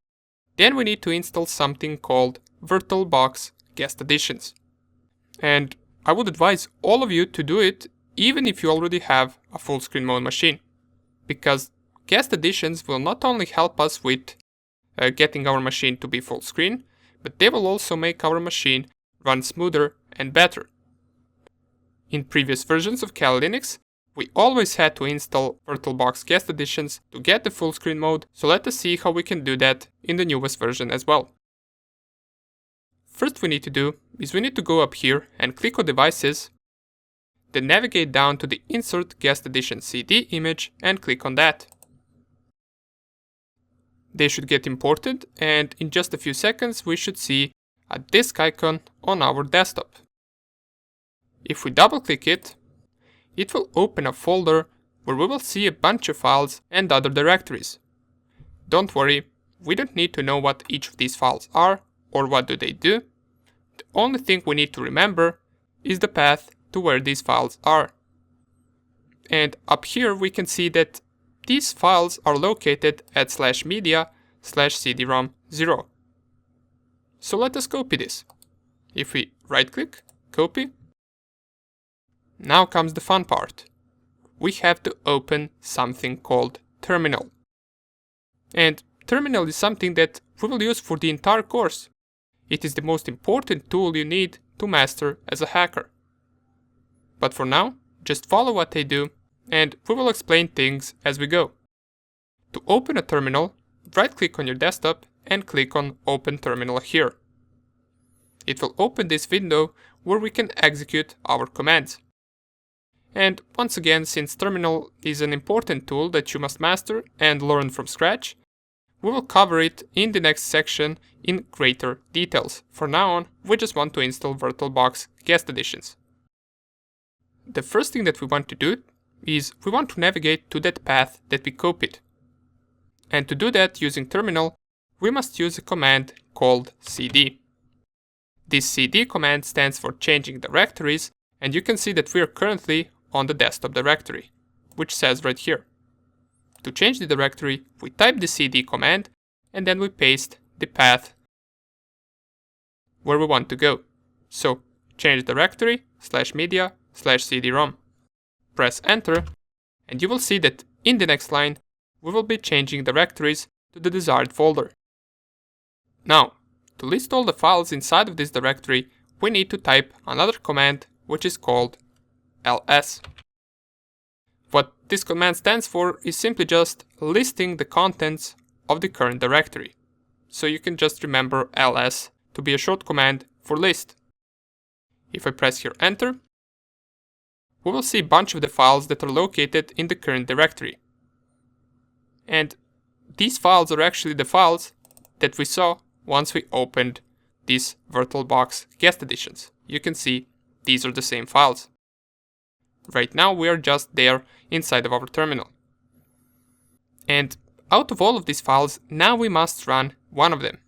Speaker 1: then we need to install something called VirtualBox Guest Additions. And I would advise all of you to do it even if you already have a full screen mode machine, because guest additions will not only help us with getting our machine to be full screen, but they will also make our machine run smoother and better. In previous versions of Kali Linux, we always had to install VirtualBox Guest Additions to get the full screen mode, so let us see how we can do that in the newest version as well. First we need to do is we need to go up here and click on Devices, then navigate down to the Insert Guest Addition CD image and click on that. They should get imported, and in just a few seconds we should see a disk icon on our desktop. If we double click it, it will open a folder where we will see a bunch of files and other directories. Don't worry, we don't need to know what each of these files are or what do they do. The only thing we need to remember is the path to where these files are. And up here we can see that these files are located at /media/cd-rom 0. So let us copy this. If we right click, copy. Now comes the fun part. We have to open something called terminal. And terminal is something that we will use for the entire course. It is the most important tool you need to master as a hacker. But for now, just follow what I do and we will explain things as we go. To open a terminal, right click on your desktop and click on Open Terminal here. It will open this window where we can execute our commands. And once again, since terminal is an important tool that you must master and learn from scratch, we will cover it in the next section in greater details. For now on, we just want to install VirtualBox Guest Additions. The first thing that we want to do is we want to navigate to that path that we copied. And to do that using terminal, we must use a command called cd. This cd command stands for changing directories, and you can see that we are currently on the desktop directory, which says right here. To change the directory, we type the cd command and then we paste the path where we want to go. So change directory /media/cd-rom. Press enter and you will see that in the next line we will be changing directories to the desired folder. Now, to list all the files inside of this directory, we need to type another command which is called ls. What this command stands for is simply just listing the contents of the current directory. So you can just remember ls to be a short command for list. If I press here enter, we will see a bunch of the files that are located in the current directory. And these files are actually the files that we saw once we opened these VirtualBox Guest Additions. You can see these are the same files. Right now we are just there inside of our terminal. And out of all of these files, now we must run one of them.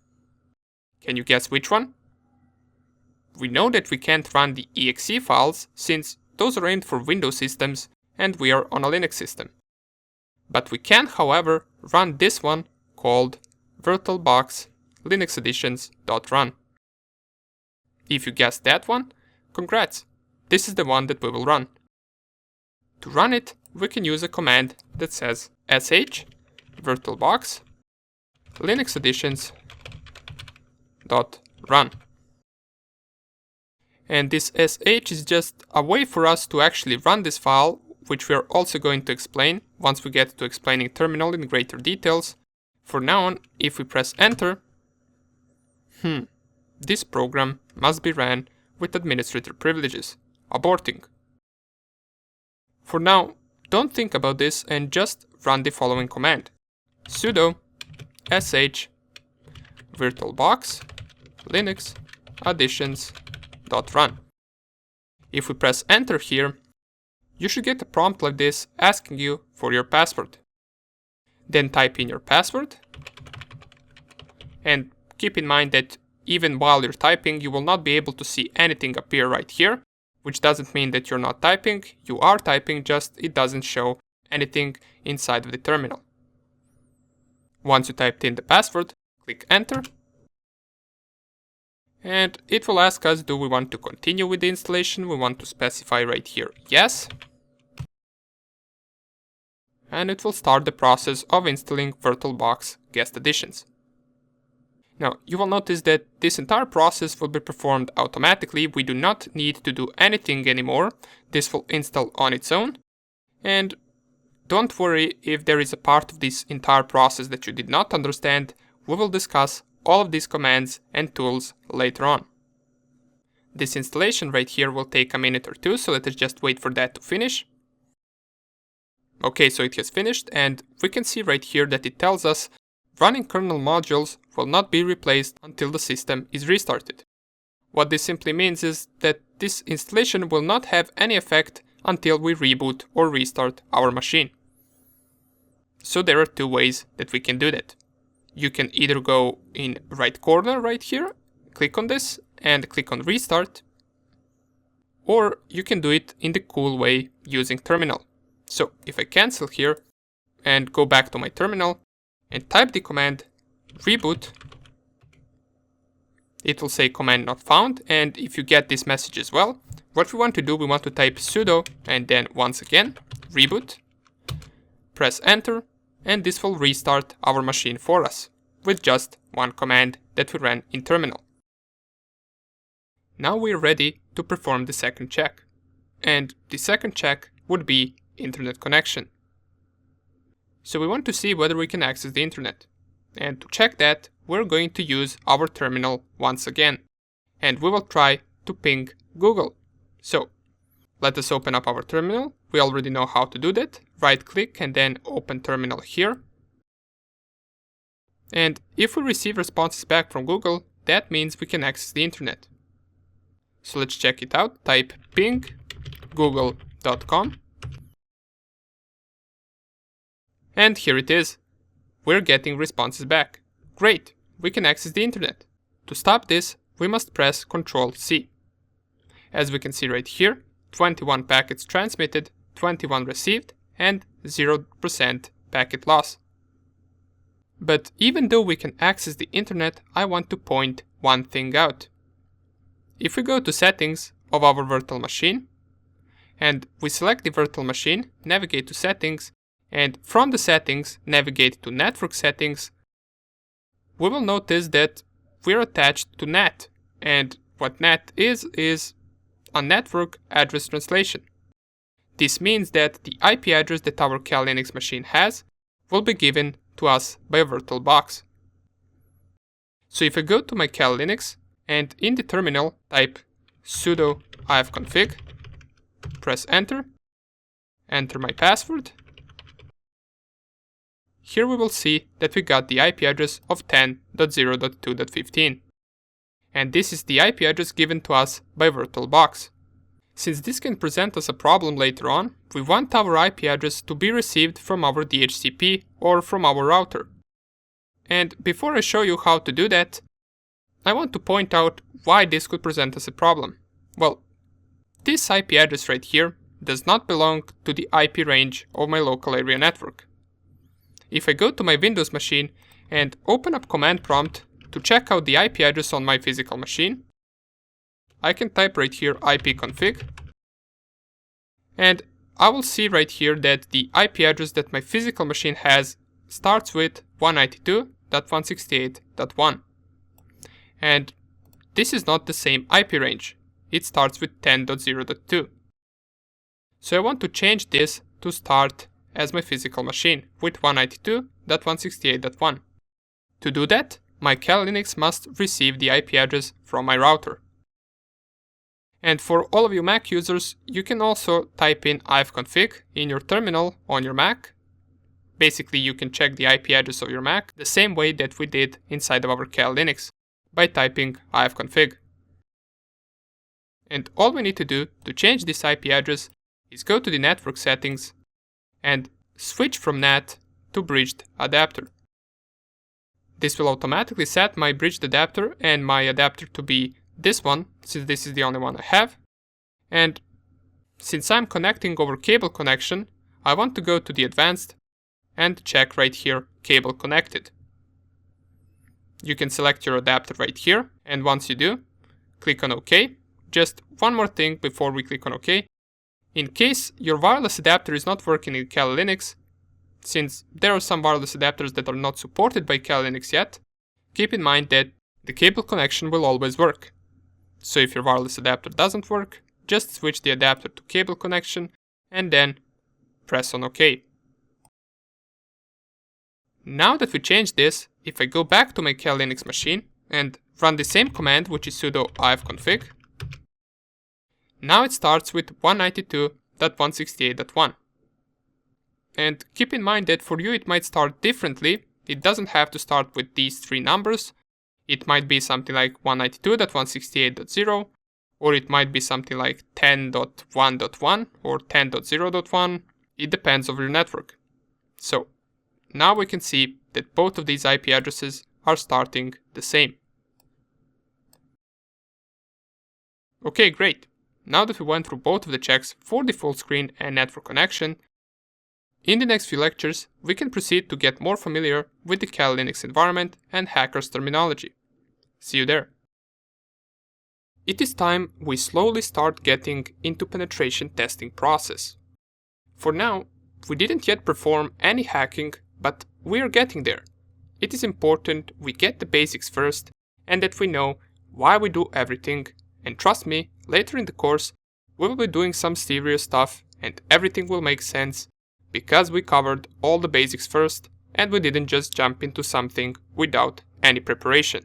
Speaker 1: Can you guess which one? We know that we can't run the exe files since those are aimed for Windows systems and we are on a Linux system. But we can, however, run this one called VirtualBox Linux Editions.run. If you guessed that one, congrats! This is the one that we will run. To run it, we can use a command that says sh VirtualBox Linux Editions.run. And this sh is just a way for us to actually run this file, which we are also going to explain once we get to explaining terminal in greater details. For now on, if we press enter, this program must be ran with administrator privileges. Aborting. For now, don't think about this and just run the following command. Sudo sh VirtualBox Linux Editions.run. If we press enter here, you should get a prompt like this asking you for your password. Then type in your password. And keep in mind that even while you're typing, you will not be able to see anything appear right here, which doesn't mean that you're not typing. You are typing, just it doesn't show anything inside of the terminal. Once you typed in the password, click enter. And it will ask us, do we want to continue with the installation? We want to specify right here, yes. And it will start the process of installing VirtualBox Guest Editions. Now, you will notice that this entire process will be performed automatically. We do not need to do anything anymore. This will install on its own. And don't worry if there is a part of this entire process that you did not understand. We will discuss all of these commands and tools later on. This installation right here will take a minute or two, so let us just wait for that to finish. Okay, so it has finished, and we can see right here that it tells us running kernel modules will not be replaced until the system is restarted. What this simply means is that this installation will not have any effect until we reboot or restart our machine. So there are two ways that we can do that. You can either go in right corner right here, click on this and click on restart, or you can do it in the cool way using terminal. So if I cancel here and go back to my terminal and type the command reboot, it will say command not found. And if you get this message as well, what we want to do, we want to type sudo and then once again reboot, press enter, and this will restart our machine for us with just one command that we ran in terminal. Now we're ready to perform the second check. And the second check would be internet connection. So we want to see whether we can access the internet. And to check that, we're going to use our terminal once again. And we will try to ping Google. So let us open up our terminal. We already know how to do that. Right click and then open terminal here. And if we receive responses back from Google, that means we can access the internet. So let's check it out. Type ping google.com. And here it is. We're getting responses back. Great, we can access the internet. To stop this, we must press Ctrl+C. As we can see right here, 21 packets transmitted, 21 received, and 0% packet loss. But even though we can access the internet, I want to point one thing out. If we go to settings of our virtual machine, and we select the virtual machine, navigate to settings, and from the settings navigate to network settings, we will notice that we're attached to NAT. And what NAT is a network address translation. This means that the IP address that our Kali Linux machine has will be given to us by a VirtualBox. So if I go to my Kali Linux and in the terminal type sudo ifconfig, press enter, enter my password, here we will see that we got the IP address of 10.0.2.15. And this is the IP address given to us by VirtualBox. Since this can present us a problem later on, we want our IP address to be received from our DHCP or from our router. And before I show you how to do that, I want to point out why this could present us a problem. Well, this IP address right here does not belong to the IP range of my local area network. If I go to my Windows machine and open up command prompt to check out the IP address on my physical machine, I can type right here ipconfig, and I will see right here that the IP address that my physical machine has starts with 192.168.1. And this is not the same IP range. It starts with 10.0.2. So I want to change this to start as my physical machine with 192.168.1. To do that, my Kali Linux must receive the IP address from my router. And for all of you Mac users, you can also type in ifconfig in your terminal on your Mac. Basically, you can check the IP address of your Mac the same way that we did inside of our Kali Linux by typing ifconfig. And all we need to do to change this IP address is go to the network settings and switch from NAT to bridged adapter. This will automatically set my bridged adapter and my adapter to be this one, since this is the only one I have. And since I'm connecting over cable connection, I want to go to the advanced and check right here cable connected. You can select your adapter right here, and once you do, click on OK. Just one more thing before we click on OK. In case your wireless adapter is not working in Kali Linux, since there are some wireless adapters that are not supported by Kali Linux yet, keep in mind that the cable connection will always work. So if your wireless adapter doesn't work, just switch the adapter to cable connection and then press on OK. Now that we changed this, if I go back to my Kali Linux machine and run the same command, which is sudo ifconfig, now it starts with 192.168.1. And keep in mind that for you it might start differently. It doesn't have to start with these three numbers. It might be something like 192.168.0, or it might be something like 10.1.1 or 10.0.1. It depends on your network. So now we can see that both of these IP addresses are starting the same. Okay, great. Now that we went through both of the checks for the full screen and network connection, in the next few lectures, we can proceed to get more familiar with the Kali Linux environment and hackers terminology. See you there. It is time we slowly start getting into penetration testing process. For now, we didn't yet perform any hacking, but we are getting there. It is important we get the basics first and that we know why we do everything, and trust me, later in the course, we will be doing some serious stuff and everything will make sense because we covered all the basics first and we didn't just jump into something without any preparation.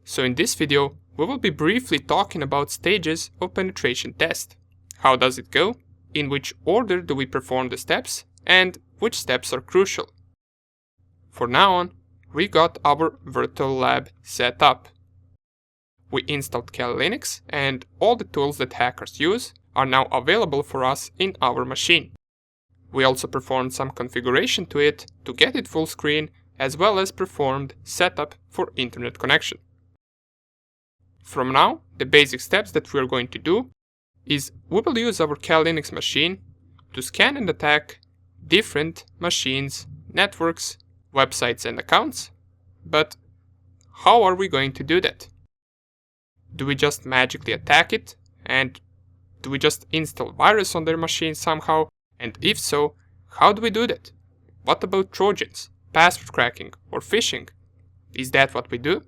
Speaker 1: So in this video, we will be briefly talking about stages of penetration test. How does it go? In which order do we perform the steps? And which steps are crucial? For now on, we got our virtual lab set up. We installed Kali Linux and all the tools that hackers use are now available for us in our machine. We also performed some configuration to it to get it full screen, as well as performed setup for internet connection. From now, the basic steps that we are going to do is we will use our Kali Linux machine to scan and attack different machines, networks, websites and accounts. But how are we going to do that? Do we just magically attack it? And do we just install virus on their machine somehow? And if so, how do we do that? What about Trojans, password cracking or phishing? Is that what we do?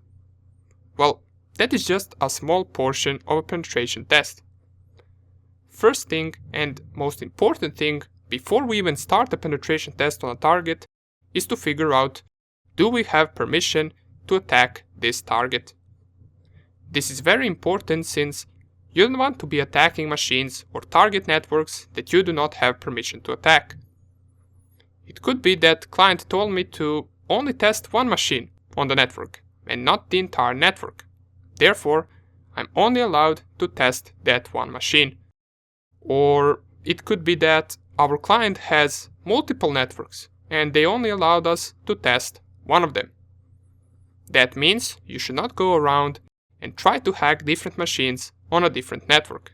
Speaker 1: Well, that is just a small portion of a penetration test. First thing and most important thing before we even start a penetration test on a target is to figure out, do we have permission to attack this target? This is very important since you don't want to be attacking machines or target networks that you do not have permission to attack. It could be that client told me to only test one machine on the network and not the entire network. Therefore, I'm only allowed to test that one machine. Or it could be that our client has multiple networks and they only allowed us to test one of them. That means you should not go around and try to hack different machines on a different network.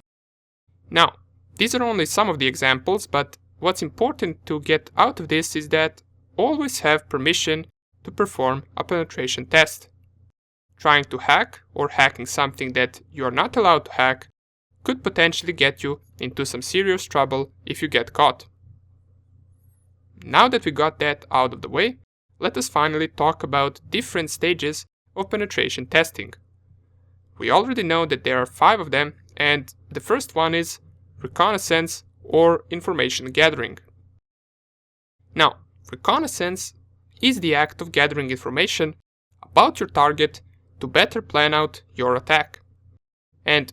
Speaker 1: Now, these are only some of the examples, but what's important to get out of this is that always have permission to perform a penetration test. Trying to hack or hacking something that you are not allowed to hack could potentially get you into some serious trouble if you get caught. Now that we got that out of the way, let us finally talk about different stages of penetration testing. We already know that there are 5 of them, and the first one is reconnaissance or information gathering. Now, reconnaissance is the act of gathering information about your target to better plan out your attack. And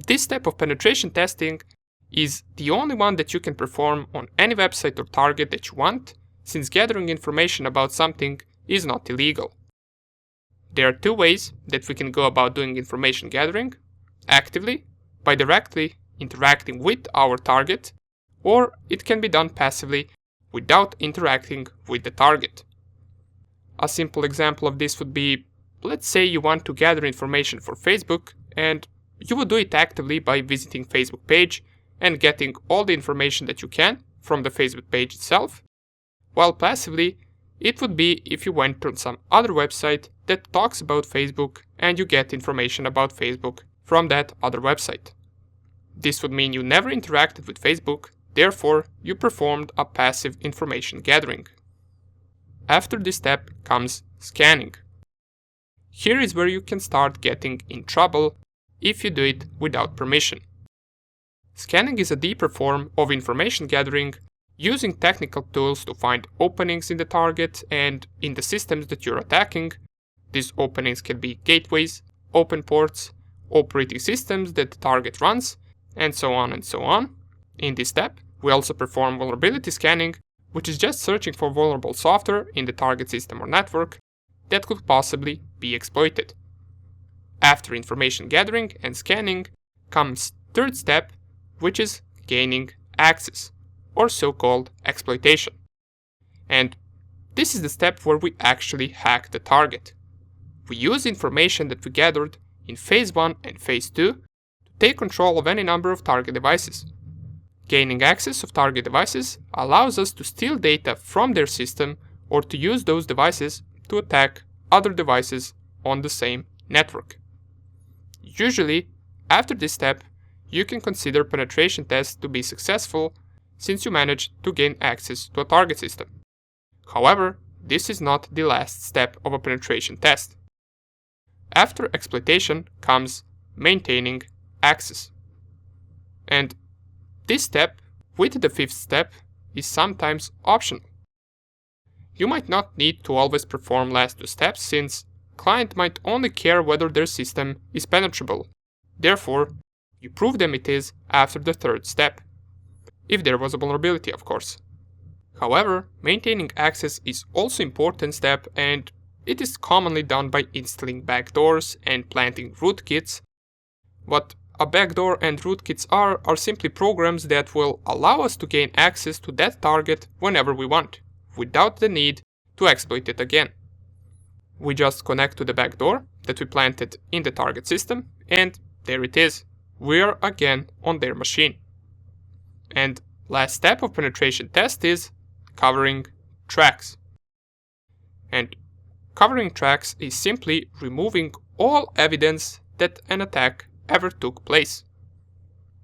Speaker 1: this step of penetration testing is the only one that you can perform on any website or target that you want, since gathering information about something is not illegal. There are 2 ways that we can go about doing information gathering: actively, by directly interacting with our target, or it can be done passively without interacting with the target. A simple example of this would be, let's say you want to gather information for Facebook, and you would do it actively by visiting Facebook page and getting all the information that you can from the Facebook page itself, while passively it would be if you went to some other website that talks about Facebook and you get information about Facebook from that other website. This would mean you never interacted with Facebook, therefore you performed a passive information gathering. After this step comes scanning. Here is where you can start getting in trouble if you do it without permission. Scanning is a deeper form of information gathering using technical tools to find openings in the target and in the systems that you're attacking. These openings can be gateways, open ports, operating systems that the target runs, and so on and so on. In this step, we also perform vulnerability scanning, which is just searching for vulnerable software in the target system or network that could possibly be exploited. After information gathering and scanning comes third step, which is gaining access, or so-called exploitation. And this is the step where we actually hack the target. We use information that we gathered in phase 1 and phase 2 to take control of any number of target devices. Gaining access of target devices allows us to steal data from their system or to use those devices to attack other devices on the same network. Usually, after this step, you can consider penetration tests to be successful since you managed to gain access to a target system. However, this is not the last step of a penetration test. After exploitation comes maintaining access. And this step, with the 5th step, is sometimes optional. You might not need to always perform last 2 steps since client might only care whether their system is penetrable. Therefore, you prove them it is after the 3rd step. If there was a vulnerability, of course. However, maintaining access is also an important step, and it is commonly done by installing backdoors and planting rootkits. What a backdoor and rootkits are simply programs that will allow us to gain access to that target whenever we want, without the need to exploit it again. We just connect to the backdoor that we planted in the target system, and there it is. We're again on their machine. And last step of penetration test is covering tracks. And covering tracks is simply removing all evidence that an attack ever took place.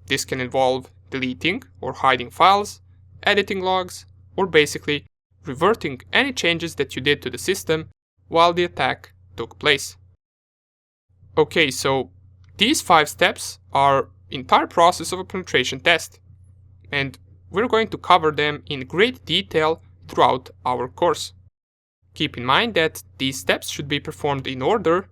Speaker 1: This can involve deleting or hiding files, editing logs, or basically reverting any changes that you did to the system while the attack took place. Okay, so these 5 steps are the entire process of a penetration test, and we're going to cover them in great detail throughout our course. Keep in mind that these steps should be performed in order,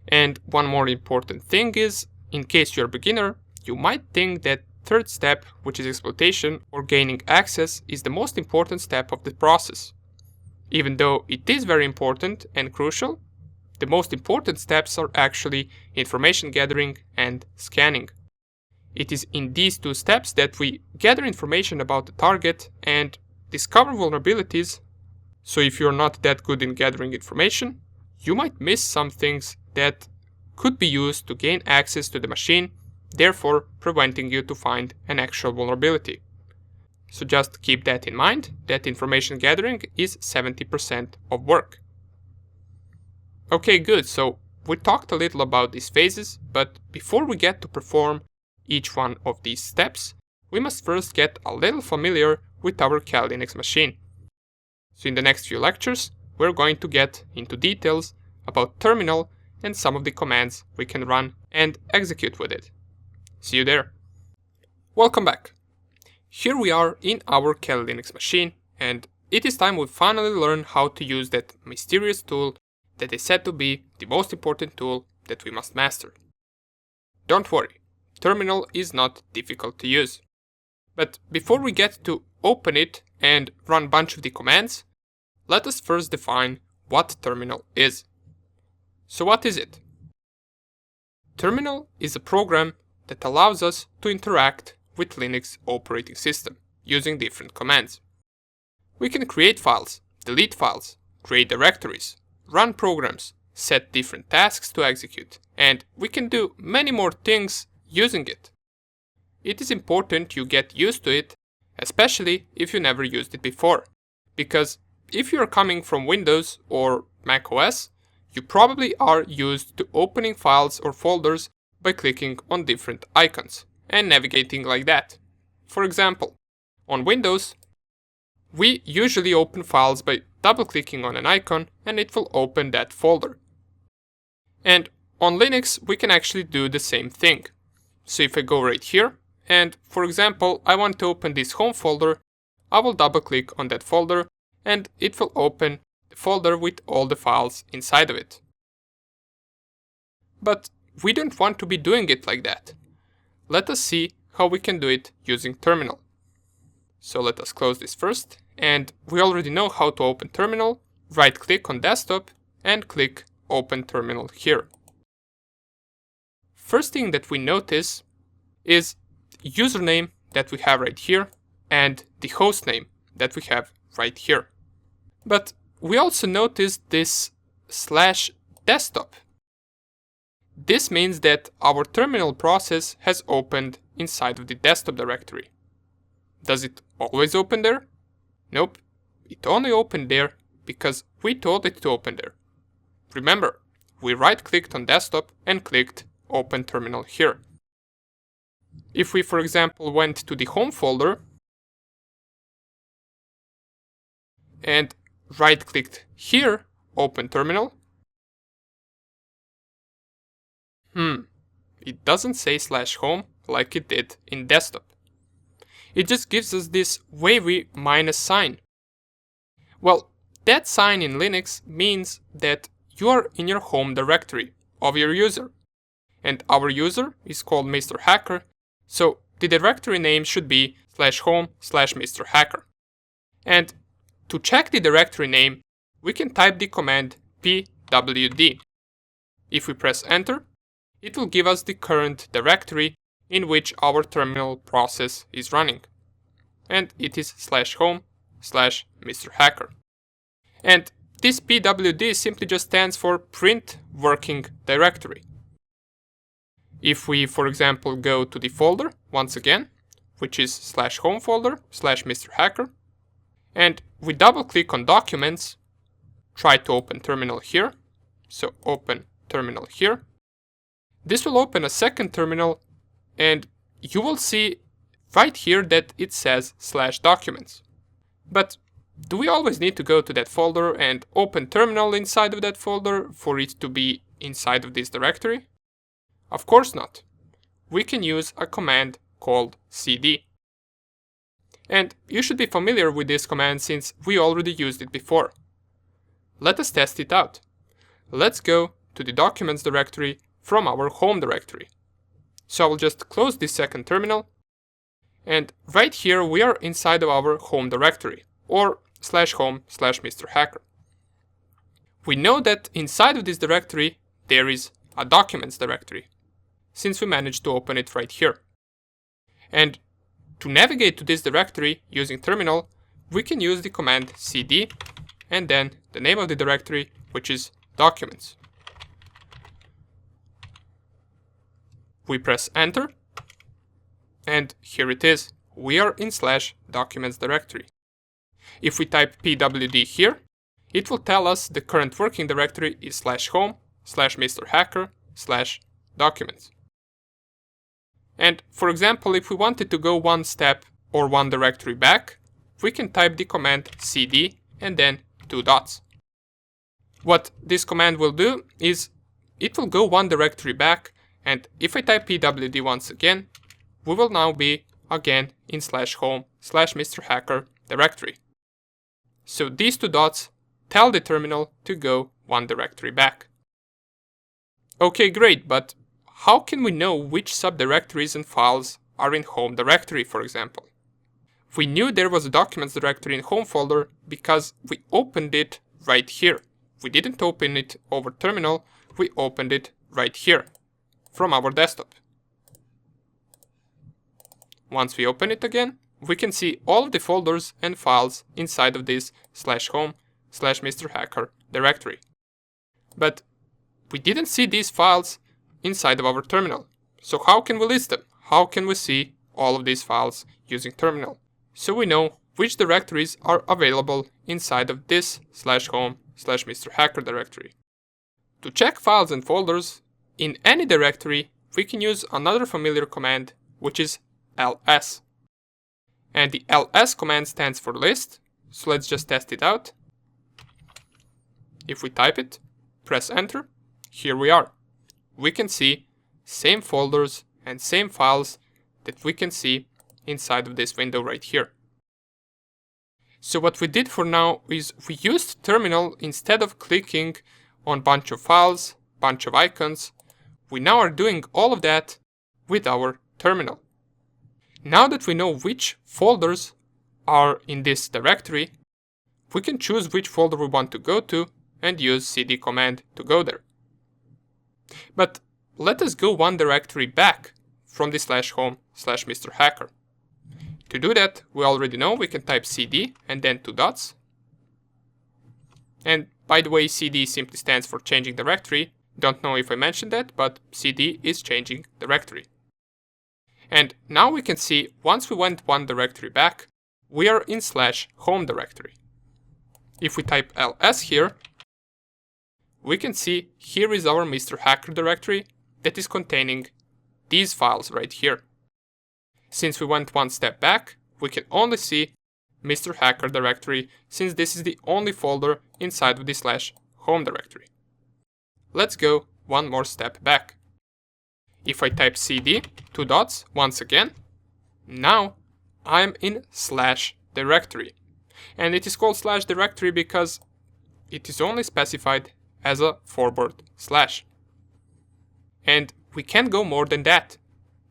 Speaker 1: and one more important thing is, in case you're a beginner, you might think that 3rd step, which is exploitation or gaining access, is the most important step of the process. Even though it is very important and crucial, the most important steps are actually information gathering and scanning. It is in these two steps that we gather information about the target and discover vulnerabilities. So if you're not that good in gathering information, you might miss some things that could be used to gain access to the machine, therefore preventing you to find an actual vulnerability. So just keep that in mind, that information gathering is 70% of work. Okay, good, so we talked a little about these phases, but before we get to perform each one of these steps, we must first get a little familiar with our Kali Linux machine. So in the next few lectures, we're going to get into details about terminal and some of the commands we can run and execute with it. See you there. Welcome back. Here we are in our Kali Linux machine, and it is time we finally learn how to use that mysterious tool that is said to be the most important tool that we must master. Don't worry, terminal is not difficult to use. But before we get to open it and run a bunch of the commands, let us first define what terminal is. So what is it? Terminal is a program that allows us to interact with Linux operating system using different commands. We can create files, delete files, create directories, run programs, set different tasks to execute, and we can do many more things using it. It is important you get used to it, especially if you never used it before, because if you are coming from Windows or Mac OS, you probably are used to opening files or folders by clicking on different icons and navigating like that. For example, on Windows, we usually open files by double-clicking on an icon and it will open that folder. And on Linux, we can actually do the same thing. So if I go right here, and for example, I want to open this home folder, I will double-click on that folder and it will open the folder with all the files inside of it. But we don't want to be doing it like that. Let us see how we can do it using terminal. So let us close this first, and we already know how to open terminal. Right click on desktop and click open terminal here. First thing that we notice is the username that we have right here and the host name that we have right here. But we also notice this /desktop. This means that our terminal process has opened inside of the desktop directory. Does it always open there? Nope, it only opened there because we told it to open there. Remember, we right-clicked on desktop and clicked open terminal here. If we, for example, went to the home folder and right-clicked here, open terminal, it doesn't say /home like it did in desktop. It just gives us this wavy minus sign. Well, that sign in Linux means that you are in your home directory of your user. And our user is called Mr. Hacker, so the directory name should be /home/Mr. Hacker. And to check the directory name, we can type the command pwd. If we press enter, it will give us the current directory in which our terminal process is running. And it is /home/Mr. Hacker. And this pwd simply just stands for print working directory. If we, for example, go to the folder once again, which is /home folder/Mr. Hacker, and we double click on documents, try to open terminal here, so open terminal here. This will open a second terminal and you will see right here that it says /documents. But do we always need to go to that folder and open terminal inside of that folder for it to be inside of this directory? Of course not. We can use a command called cd. And you should be familiar with this command since we already used it before. Let us test it out. Let's go to the documents directory from our home directory. So I will just close this second terminal. And right here we are inside of our home directory, or /home/Mr. Hacker. we know that inside of this directory there is a documents directory, since we managed to open it right here. And to navigate to this directory using terminal, we can use the command cd and then the name of the directory, which is documents. We press enter, and here it is. We are in /documents directory. If we type pwd here, it will tell us the current working directory is /home/mrhacker/documents. And for example, if we wanted to go one step or one directory back, we can type the command cd and then 2 dots. What this command will do is it will go one directory back, and if I type pwd once again, we will now be again in /home/mrhacker directory. So these 2 dots tell the terminal to go one directory back. Okay, great, but how can we know which subdirectories and files are in home directory, for example? We knew there was a documents directory in home folder because we opened it right here. We didn't open it over terminal, we opened it right here from our desktop. Once we open it again, we can see all of the folders and files inside of this /home/mrhacker directory. But we didn't see these files inside of our terminal. So how can we list them? How can we see all of these files using terminal? So we know which directories are available inside of this /home/mrhacker directory. To check files and folders in any directory, we can use another familiar command, which is ls. And the ls command stands for list, so let's just test it out. If we type it, press enter, here we are. We can see same folders and same files that we can see inside of this window right here. So what we did for now is we used terminal instead of clicking on bunch of files, bunch of icons. We now are doing all of that with our terminal. Now that we know which folders are in this directory, we can choose which folder we want to go to and use cd command to go there. But let us go one directory back from the /home/mrhacker. To do that, we already know we can type cd and then 2 dots. And by the way, cd simply stands for changing directory. Don't know if I mentioned that, but cd is changing directory. And now we can see once we went one directory back, we are in /home directory. If we type ls here, we can see here is our mrhacker directory that is containing these files right here. Since we went one step back, we can only see mrhacker directory, since this is the only folder inside of the /home directory. Let's go one more step back. If I type cd, 2 dots, once again, now I'm in /directory. And it is called /directory because it is only specified as a forward slash. And we can't go more than that.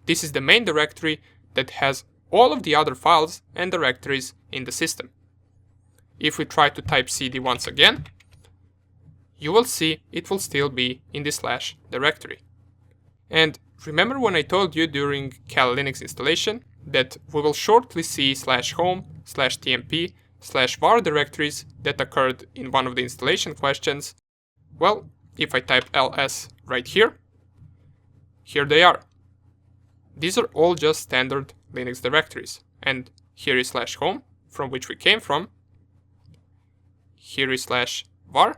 Speaker 1: This is the main directory that has all of the other files and directories in the system. If we try to type cd once again, you will see it will still be in the /directory. And remember when I told you during Kali Linux installation that we will shortly see /home/tmp/var directories that occurred in one of the installation questions? Well, if I type ls right here, here they are. These are all just standard Linux directories. And here is /home, from which we came from. Here is /var.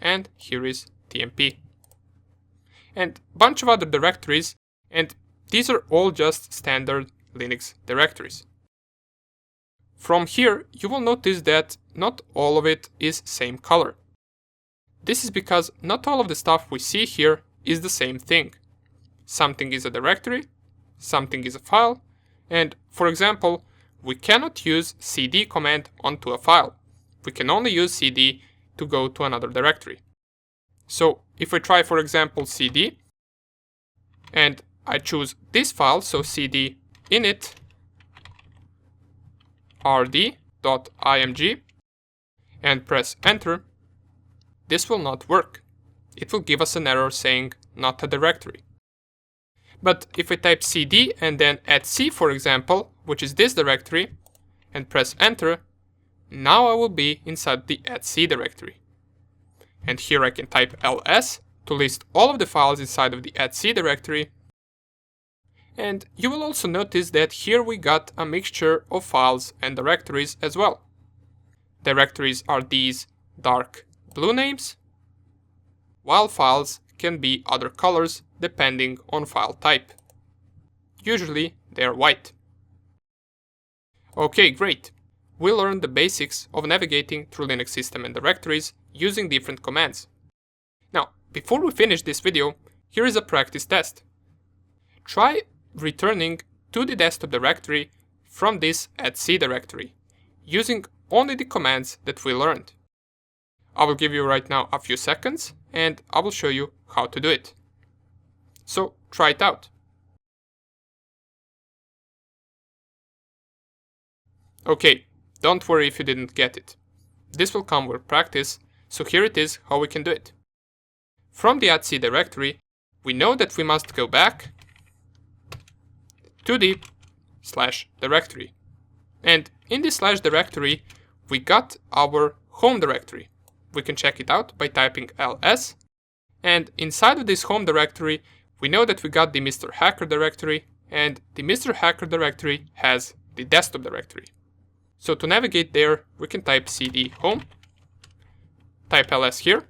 Speaker 1: And here is tmp. And a bunch of other directories, and these are all just standard Linux directories. From here, you will notice that not all of it is same color. This is because not all of the stuff we see here is the same thing. Something is a directory, something is a file, and for example, we cannot use cd command onto a file. We can only use cd to go to another directory. So if I try, for example, cd, and I choose this file, so cd init rd.img, and press enter, this will not work. It will give us an error saying not a directory. But if we type cd and then @c, for example, which is this directory, and press enter, now I will be inside the @c directory. And here I can type ls to list all of the files inside of the @c directory. And you will also notice that here we got a mixture of files and directories as well. Directories are these dark blue names, while files can be other colors depending on file type. Usually they are white. Okay, great. We learned the basics of navigating through Linux system and directories using different commands. Now, before we finish this video, here is a practice test. Try returning to the desktop directory from this @c directory, using only the commands that we learned. I will give you right now a few seconds, and I will show you how to do it. So try it out. Okay, don't worry if you didn't get it. This will come with practice, so here it is how we can do it. From the @c directory, we know that we must go back to the /directory. And in the /directory, we got our home directory. We can check it out by typing ls. And inside of this home directory, we know that we got the Mr. Hacker directory, and the Mr. Hacker directory has the desktop directory. So to navigate there, we can type cd home, type ls here,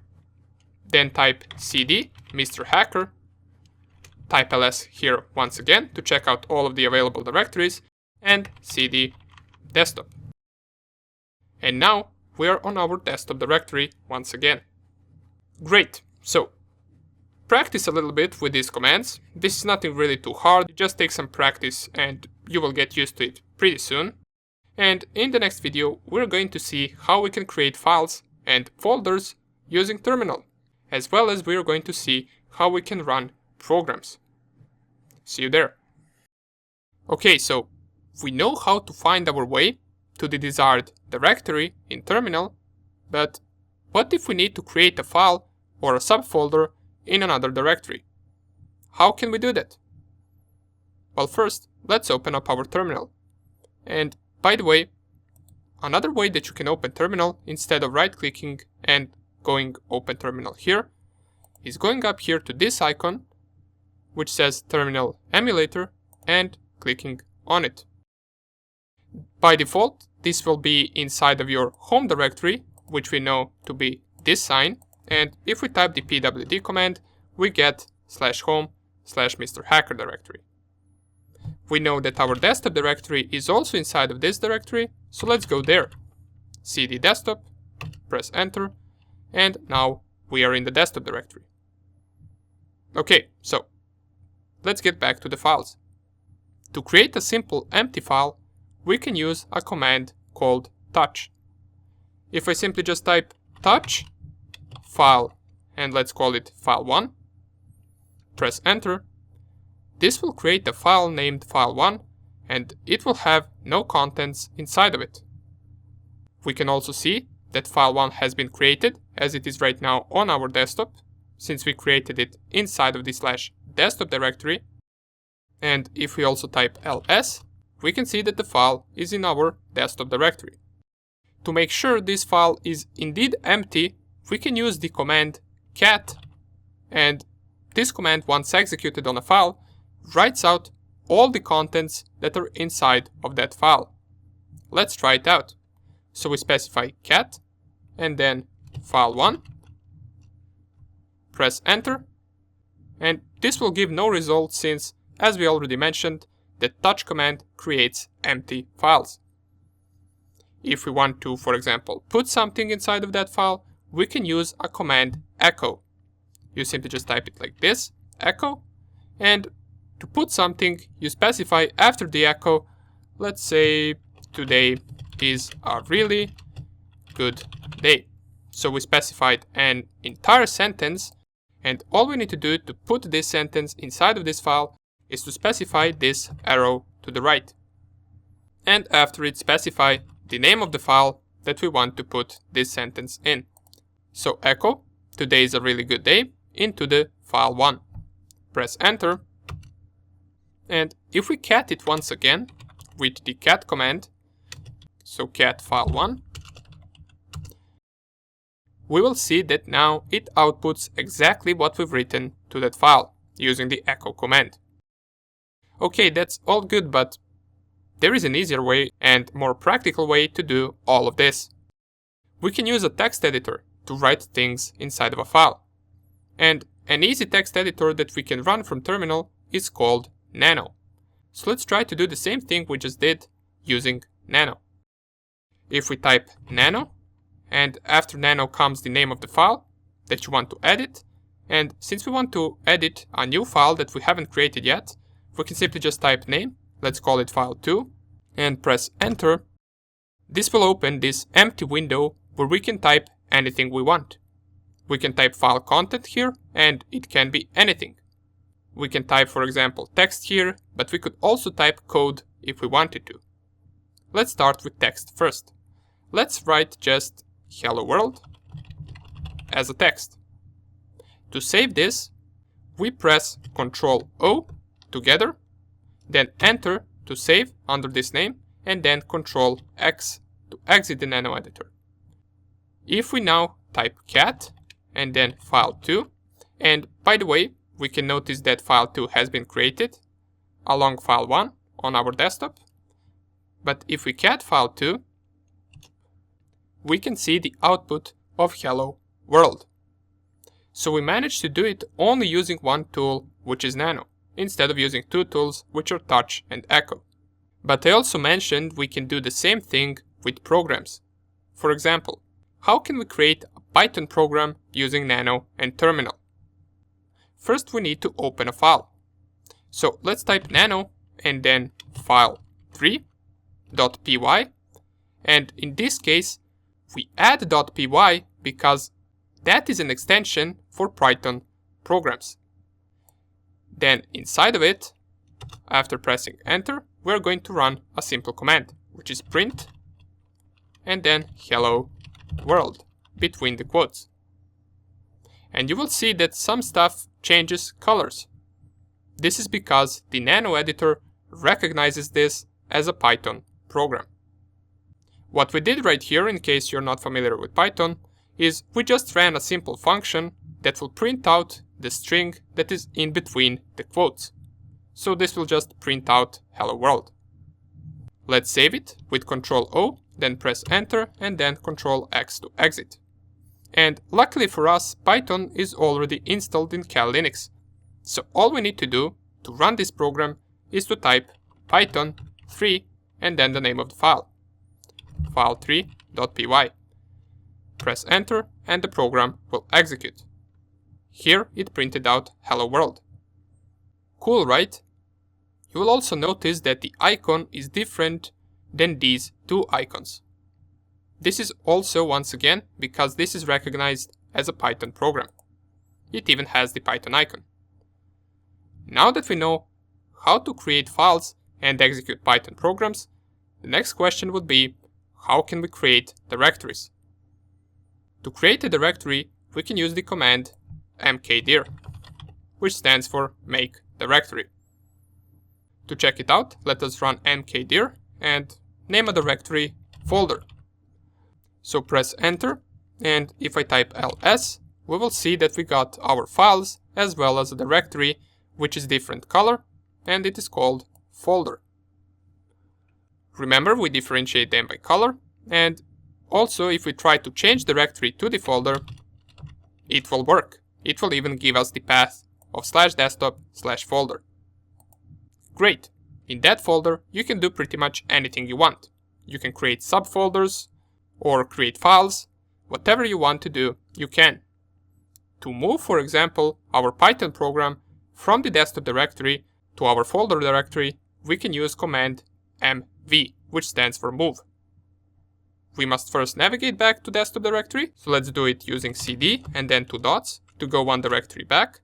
Speaker 1: then type cd Mr. Hacker, type ls here once again to check out all of the available directories, and cd desktop. And now we are on our desktop directory once again. Great, so practice a little bit with these commands. This is nothing really too hard, just take some practice and you will get used to it pretty soon. And in the next video, we're going to see how we can create files and folders using terminal, as well as we're going to see how we can run programs. See you there. Okay, so we know how to find our way to the desired directory in terminal, but what if we need to create a file or a subfolder in another directory? How can we do that? Well, first, let's open up our terminal. And by the way, another way that you can open terminal instead of right-clicking and going open terminal here is going up here to this icon, which says terminal emulator, and clicking on it. By default, this will be inside of your home directory, which we know to be this sign, and if we type the pwd command, we get /home/Mr. Hacker directory. We know that our desktop directory is also inside of this directory, so let's go there. cd desktop, press enter, and now we are in the desktop directory. Okay, so let's get back to the files. To create a simple empty file, we can use a command called touch. If I simply just type touch file, and let's call it file1, press enter, this will create a file named file1, and it will have no contents inside of it. We can also see that file1 has been created, as it is right now on our desktop, since we created it inside of the /desktop directory. And if we also type ls, we can see that the file is in our desktop directory. To make sure this file is indeed empty, we can use the command cat, and this command, once executed on a file, writes out all the contents that are inside of that file. Let's try it out. So we specify cat, and then file1, press enter, and this will give no result since, as we already mentioned, the touch command creates empty files. If we want to, for example, put something inside of that file, we can use a command echo. You simply just type it like this, echo, and to put something, you specify after the echo, let's say today is a really good day. So we specified an entire sentence, and all we need to do to put this sentence inside of this file is to specify this arrow to the right. And after it, specify the name of the file that we want to put this sentence in. So echo today is a really good day, into the file1. Press enter. And if we cat it once again with the cat command, so cat file1, we will see that now it outputs exactly what we've written to that file using the echo command. Okay, that's all good, but there is an easier way and more practical way to do all of this. We can use a text editor to write things inside of a file. And an easy text editor that we can run from terminal is called Nano. So let's try to do the same thing we just did using Nano. If we type Nano, and after Nano comes the name of the file that you want to edit, and since we want to edit a new file that we haven't created yet, we can simply just type name, let's call it file2, and press enter. This will open this empty window where we can type anything we want. We can type file content here, and it can be anything. We can type, for example, text here, but we could also type code if we wanted to. Let's start with text first. Let's write just hello world as a text. To save this, we press Ctrl O together, then enter to save under this name, and then Ctrl X to exit the Nano editor. If we now type cat and then file2, and by the way, we can notice that file2 has been created along file1 on our desktop. But if we cat file2, we can see the output of hello world. So we managed to do it only using one tool, which is Nano, instead of using two tools, which are touch and echo. But I also mentioned we can do the same thing with programs. For example, how can we create a Python program using Nano and terminal? First we need to open a file. So let's type nano and then file3.py, and in this case we add .py because that is an extension for Python programs. Then inside of it, after pressing enter, we're going to run a simple command, which is print and then hello world between the quotes. And you will see that some stuff changes colors. This is because the Nano editor recognizes this as a Python program. What we did right here, in case you're not familiar with Python, is we just ran a simple function that will print out the string that is in between the quotes. So this will just print out hello world. Let's save it with Ctrl O, then press enter and then Ctrl X to exit. And luckily for us, Python is already installed in Cal Linux. So all we need to do to run this program is to type python 3 and then the name of the file, file3.py. Press enter and the program will execute. Here it printed out hello world. Cool, right? You will also notice that the icon is different than these two icons. This is also, once again, because this is recognized as a Python program. It even has the Python icon. Now that we know how to create files and execute Python programs, the next question would be, how can we create directories? To create a directory, we can use the command mkdir, which stands for make directory. To check it out, let us run mkdir and name a directory folder. So press enter, and if I type ls, we will see that we got our files as well as a directory which is different color, and it is called folder. Remember, we differentiate them by color, and also if we try to change directory to the folder, it will work. It will even give us the path of /desktop/folder. Great! In that folder, you can do pretty much anything you want. You can create subfolders, or create files, whatever you want to do, you can. To move, for example, our Python program from the desktop directory to our folder directory, we can use command mv, which stands for move. We must first navigate back to desktop directory, so let's do it using cd and then two dots to go one directory back.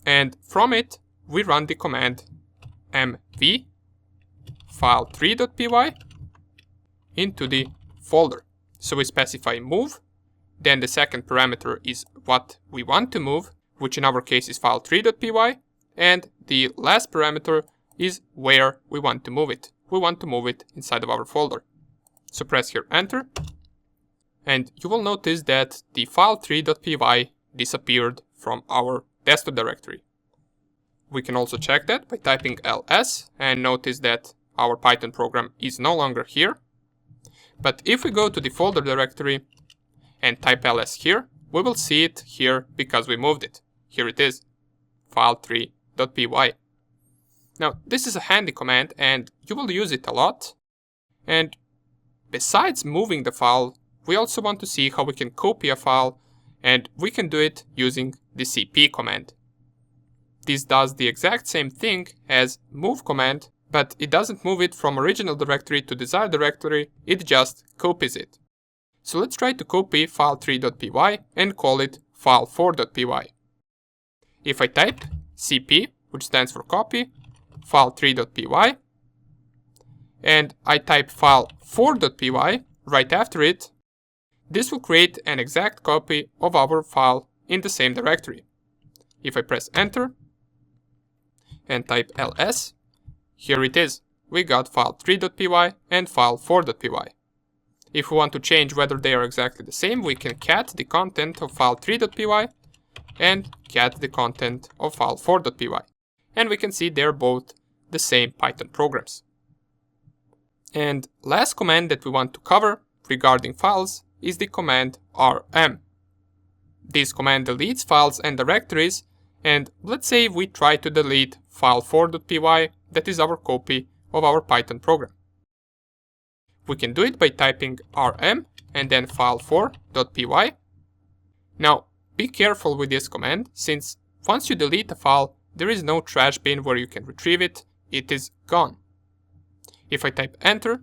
Speaker 1: And from it, we run the command mv file3.py into the folder. So we specify move then the second parameter is what we want to move, which in our case is file3.py, and the last parameter is where we want to move it. We want to move it inside of our folder. So press here enter, and you will notice that the file3.py disappeared from our desktop directory. We can also check that by typing ls and notice that our Python program is no longer here. But if we go to the folder directory and type ls here, we will see it here because we moved it. Here it is, file3.py. Now this is a handy command and you will use it a lot. And besides moving the file, we also want to see how we can copy a file, and we can do it using the cp command. This does the exact same thing as move command, but it doesn't move it from original directory to desired directory, it just copies it. So let's try to copy file3.py and call it file4.py. If I type cp, which stands for copy, file3.py, and I type file4.py right after it, this will create an exact copy of our file in the same directory. If I press enter and type ls, here it is. We got file3.py and file4.py. If we want to change whether they are exactly the same, we can cat the content of file3.py and cat the content of file4.py. And we can see they're both the same Python programs. And last command that we want to cover regarding files is the command rm. This command deletes files and directories, and let's say we try to delete file4.py, that is our copy of our Python program. We can do it by typing rm and then file4.py. Now, be careful with this command, since once you delete a file, there is no trash bin where you can retrieve it, it is gone. If I type enter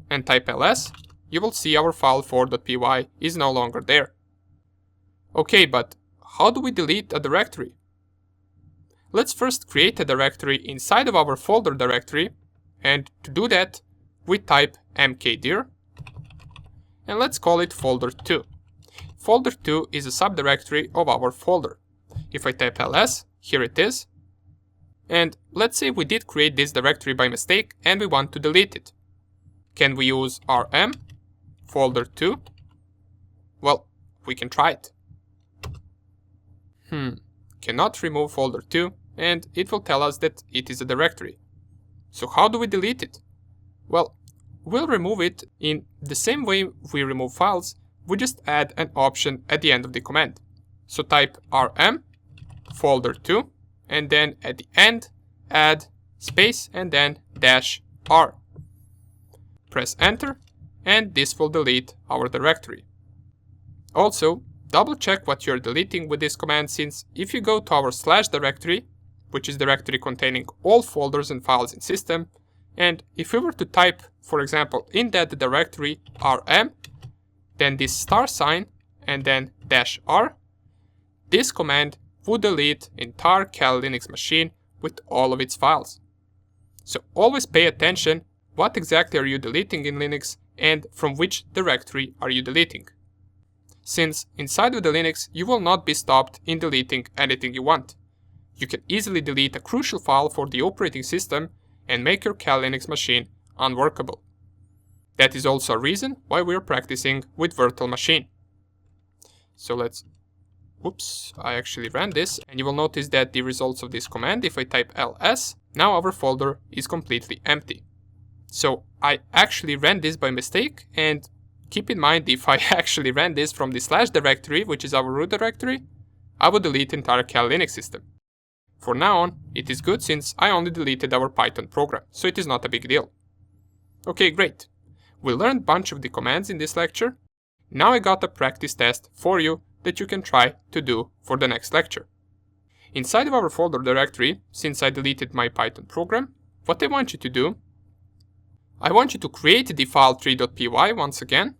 Speaker 1: and type ls, you will see our file4.py is no longer there. Okay, but how do we delete a directory? Let's first create a directory inside of our folder directory, and to do that, we type mkdir, and let's call it folder2. Folder2 is a subdirectory of our folder. If I type ls, here it is. And let's say we did create this directory by mistake and we want to delete it. Can we use rm folder2? Well, we can try it. Cannot remove folder2, and it will tell us that it is a directory. So how do we delete it? Well, we'll remove it in the same way we remove files, we just add an option at the end of the command. So type rm folder2 and then at the end add space and then -r. Press enter and this will delete our directory. Also, double check what you're deleting with this command, since if you go to our / directory, which is directory containing all folders and files in system, and if we were to type, for example, in that directory rm, then this $sign and then -r, this command would delete entire Kali Linux machine with all of its files. So always pay attention what exactly are you deleting in Linux and from which directory are you deleting. Since inside of the Linux you will not be stopped in deleting anything you want. You can easily delete a crucial file for the operating system and make your Kali Linux machine unworkable. That is also a reason why we are practicing with virtual machine. So let's, I actually ran this, and you will notice that the results of this command, if I type ls, now our folder is completely empty. So I actually ran this by mistake, and keep in mind, if I actually ran this from the / directory, which is our root directory, I would delete the entire Kali Linux system. For now on, it is good since I only deleted our Python program, so it is not a big deal. Okay, great. We learned a bunch of the commands in this lecture. Now I got a practice test for you that you can try to do for the next lecture. Inside of our folder directory, since I deleted my Python program, what I want you to do, I want you to create the file3.py once again.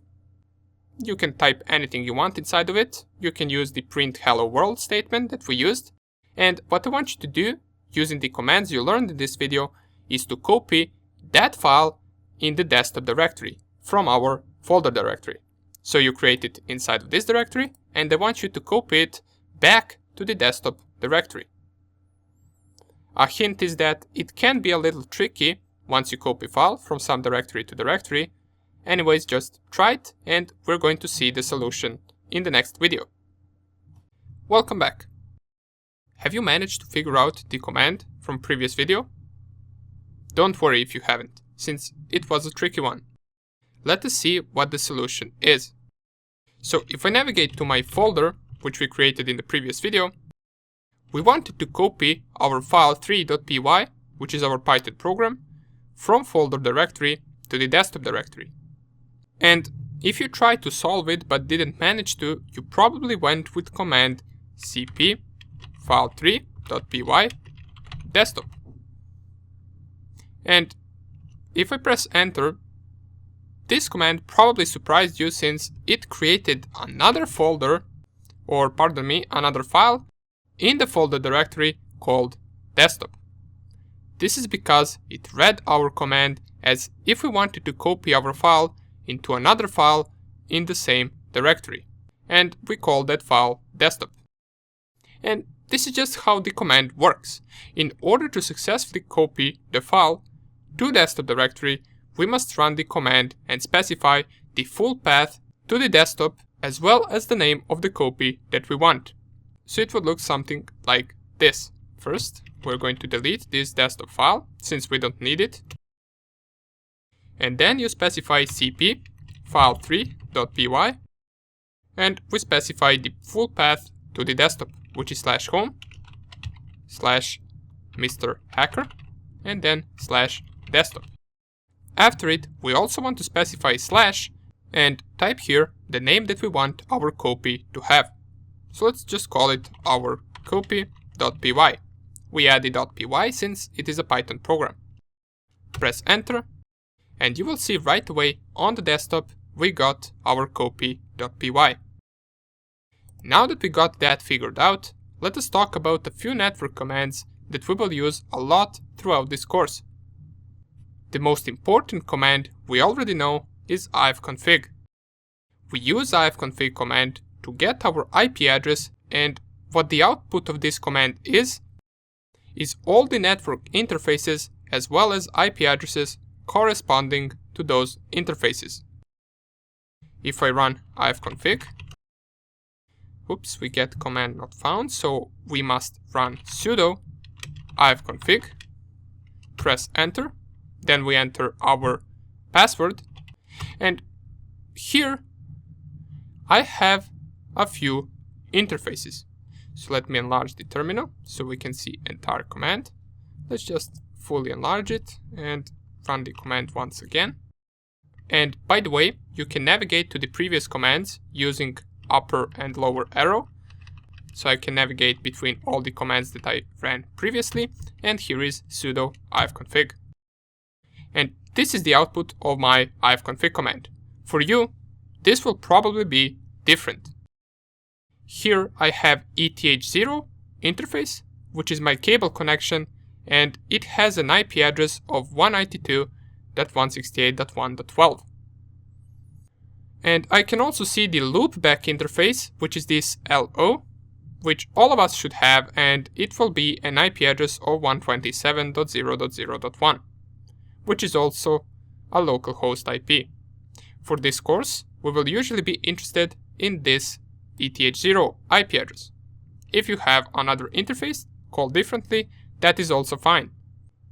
Speaker 1: You can type anything you want inside of it. You can use the print hello world statement that we used. And what I want you to do, using the commands you learned in this video, is to copy that file in the desktop directory from our folder directory. So you create it inside of this directory, and I want you to copy it back to the desktop directory. A hint is that it can be a little tricky once you copy file from some directory to directory. Anyways, just try it, and we're going to see the solution in the next video. Welcome back. Have you managed to figure out the command from previous video? Don't worry if you haven't, since it was a tricky one. Let us see what the solution is. So if I navigate to my folder, which we created in the previous video, we wanted to copy our file 3.py, which is our Python program, from folder directory to the desktop directory. And if you tried to solve it but didn't manage to, you probably went with command cp file3.py desktop. And if I press enter, this command probably surprised you since it created another folder, or pardon me, another file in the folder directory called desktop. This is because it read our command as if we wanted to copy our file into another file in the same directory, and we call that file desktop. And this is just how the command works. In order to successfully copy the file to desktop directory, we must run the command and specify the full path to the desktop as well as the name of the copy that we want. So it would look something like this. First, we're going to delete this desktop file since we don't need it. And then you specify cp file3.py, and we specify the full path to the desktop, which is /home /Mr. Hacker and then /desktop. After it, we also want to specify slash and type here the name that we want our copy to have. So let's just call it our copy.py. We add the .py since it is a Python program. Press enter, and you will see right away on the desktop we got our copy.py. Now that we got that figured out, let us talk about a few network commands that we will use a lot throughout this course. The most important command we already know is ifconfig. We use ifconfig command to get our IP address, and what the output of this command is all the network interfaces as well as IP addresses corresponding to those interfaces. If I run ifconfig, oops, we get command not found, so we must run sudo ifconfig, press enter, then we enter our password, and here I have a few interfaces. So let me enlarge the terminal so we can see entire command. Let's just fully enlarge it and run the command once again. And by the way, you can navigate to the previous commands using upper and lower arrow. So I can navigate between all the commands that I ran previously, and here is sudo ifconfig. And this is the output of my ifconfig command. For you, this will probably be different. Here I have ETH0 interface, which is my cable connection, and it has an IP address of 192.168.1.12. And I can also see the loopback interface, which is this LO, which all of us should have, and it will be an IP address of 127.0.0.1, which is also a localhost IP. For this course, we will usually be interested in this ETH0 IP address. If you have another interface called differently, that is also fine.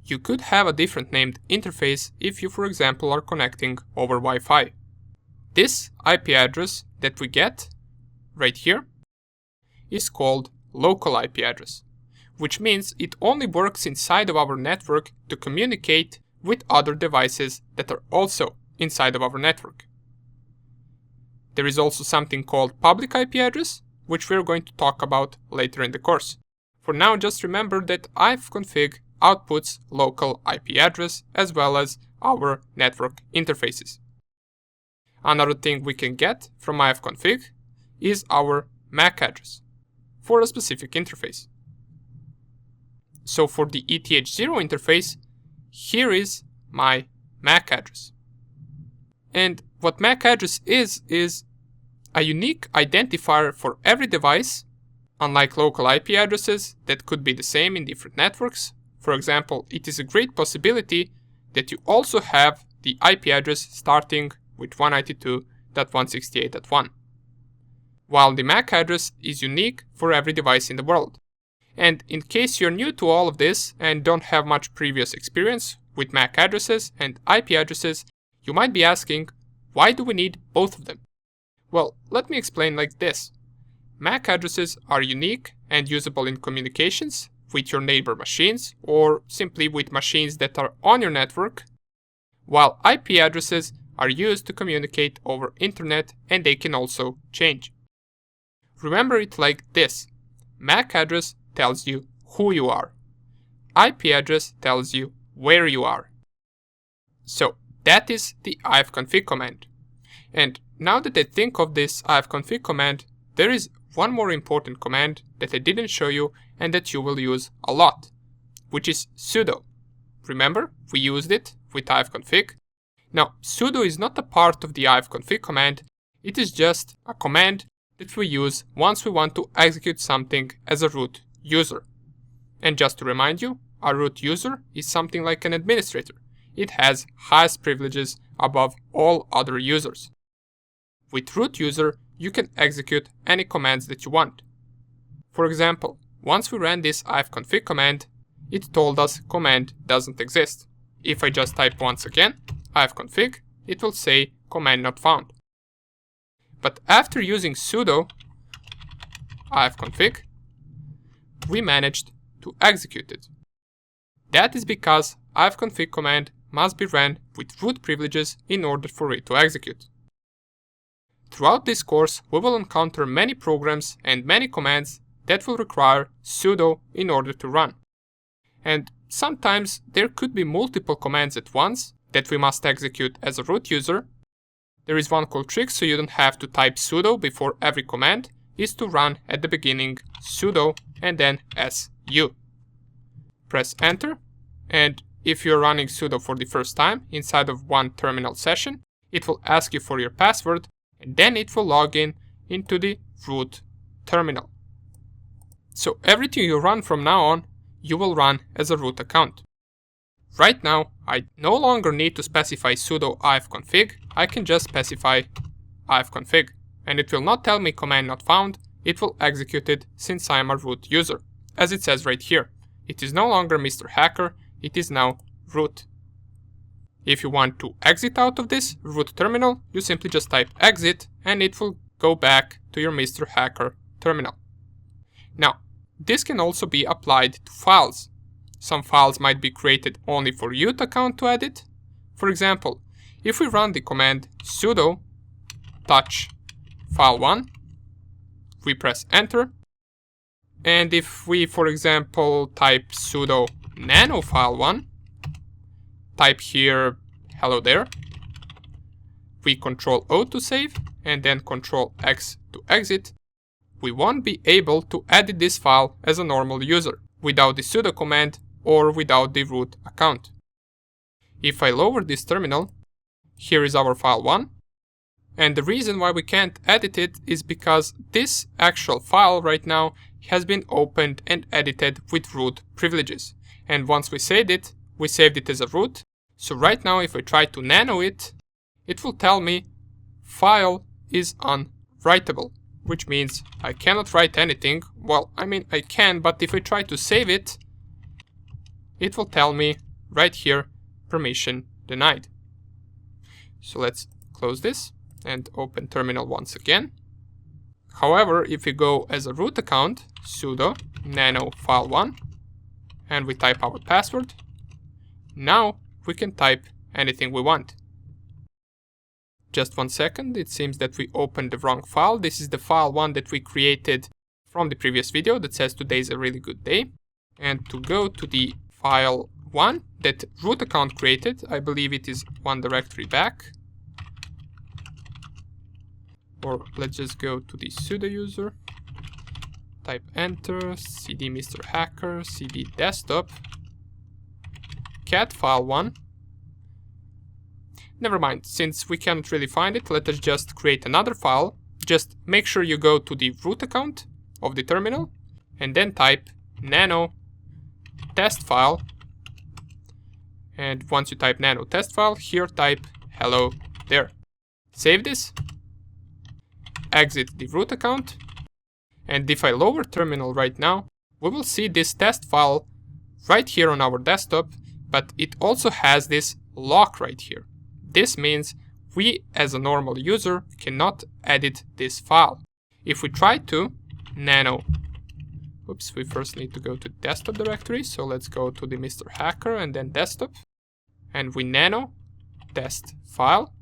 Speaker 1: You could have a different named interface if you, for example, are connecting over Wi-Fi. This IP address that we get right here is called local IP address, which means it only works inside of our network to communicate with other devices that are also inside of our network. There is also something called public IP address, which we're going to talk about later in the course. For now, just remember that ifconfig outputs local IP address as well as our network interfaces. Another thing we can get from ifconfig is our MAC address for a specific interface. So for the ETH0 interface, here is my MAC address. And what MAC address is a unique identifier for every device, unlike local IP addresses that could be the same in different networks. For example, it is a great possibility that you also have the IP address starting with 192.168.1, while the MAC address is unique for every device in the world. And in case you're new to all of this and don't have much previous experience with MAC addresses and IP addresses, you might be asking, why do we need both of them? Well, let me explain like this. MAC addresses are unique and usable in communications with your neighbor machines or simply with machines that are on your network, while IP addresses are used to communicate over internet and they can also change. Remember it like this. MAC address tells you who you are. IP address tells you where you are. So that is the ifconfig command. And now that I think of this ifconfig command, there is one more important command that I didn't show you and that you will use a lot, which is sudo. Remember, we used it with ifconfig. Now, sudo is not a part of the ifconfig command, it is just a command that we use once we want to execute something as a root user. And just to remind you, a root user is something like an administrator. It has highest privileges above all other users. With root user, you can execute any commands that you want. For example, once we ran this ifconfig command, it told us command doesn't exist. If I just type once again, ifconfig, it will say command not found. But after using sudo ifconfig, we managed to execute it. That is because ifconfig command must be ran with root privileges in order for it to execute. Throughout this course, we will encounter many programs and many commands that will require sudo in order to run. And sometimes there could be multiple commands at once that we must execute as a root user. There is one cool trick so you don't have to type sudo before every command, is to run at the beginning sudo and then su. Press enter, and if you're running sudo for the first time inside of one terminal session, it will ask you for your password and then it will log in into the root terminal. So everything you run from now on, you will run as a root account. Right now, I no longer need to specify sudo ifconfig, I can just specify ifconfig, and it will not tell me command not found, it will execute it since I am a root user. As it says right here, it is no longer Mr. Hacker, it is now root. If you want to exit out of this root terminal, you simply just type exit and it will go back to your Mr. Hacker terminal. Now, this can also be applied to files. Some files might be created only for root account to edit. For example, if we run the command sudo touch file1, we press enter, and if we, for example, type sudo nano file1, type here hello there, we Ctrl O to save and then Ctrl X to exit, we won't be able to edit this file as a normal user without the sudo command or without the root account. If I lower this terminal, here is our file 1, and the reason why we can't edit it is because this actual file right now has been opened and edited with root privileges. And once we saved it as a root. So right now if I try to nano it, it will tell me file is unwritable, which means I cannot write anything. Well, I mean I can, but if I try to save it, it will tell me right here, permission denied. So let's close this and open terminal once again. However, if we go as a root account, sudo nano file1, and we type our password, now we can type anything we want. Just 1 second, it seems that we opened the wrong file. This is the file 1 that we created from the previous video that says today is a really good day. And to go to the file 1 that root account created, I believe it is one directory back. Or let's just go to the sudo user, type enter, cd Mr. Hacker, cd desktop, cat file 1. Never mind, since we cannot really find it, let us just create another file just make sure you go to the root account of the terminal and then type nano test file. And once you type nano test file, here type hello there. Save this, exit the root account, and if I lower terminal right now, we will see this test file right here on our desktop, but it also has this lock right here. This means we as a normal user cannot edit this file. If we try to nano, we first need to go to desktop directory, so let's go to the Mr. Hacker and then desktop, and we nano test file,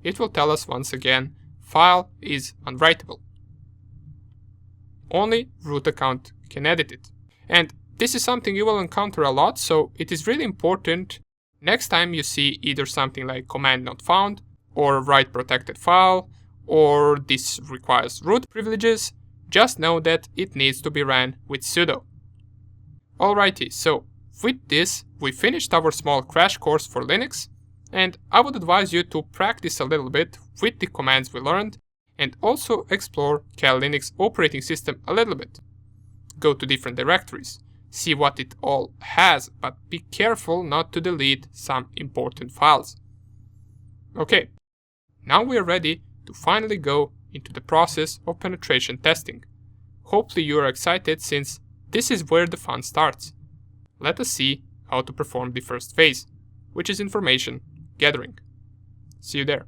Speaker 1: it will tell us once again file is unwritable. Only root account can edit it. And this is something you will encounter a lot, so it is really important next time you see either something like command not found, or write protected file, or this requires root privileges, just know that it needs to be ran with sudo. Alrighty, so with this, we finished our small crash course for Linux, and I would advise you to practice a little bit with the commands we learned, and also explore Kali Linux operating system a little bit. Go to different directories, see what it all has, but be careful not to delete some important files. Okay, now we are ready to finally go into the process of penetration testing. Hopefully you are excited, since this is where the fun starts. Let us see how to perform the first phase, which is information gathering. See you there.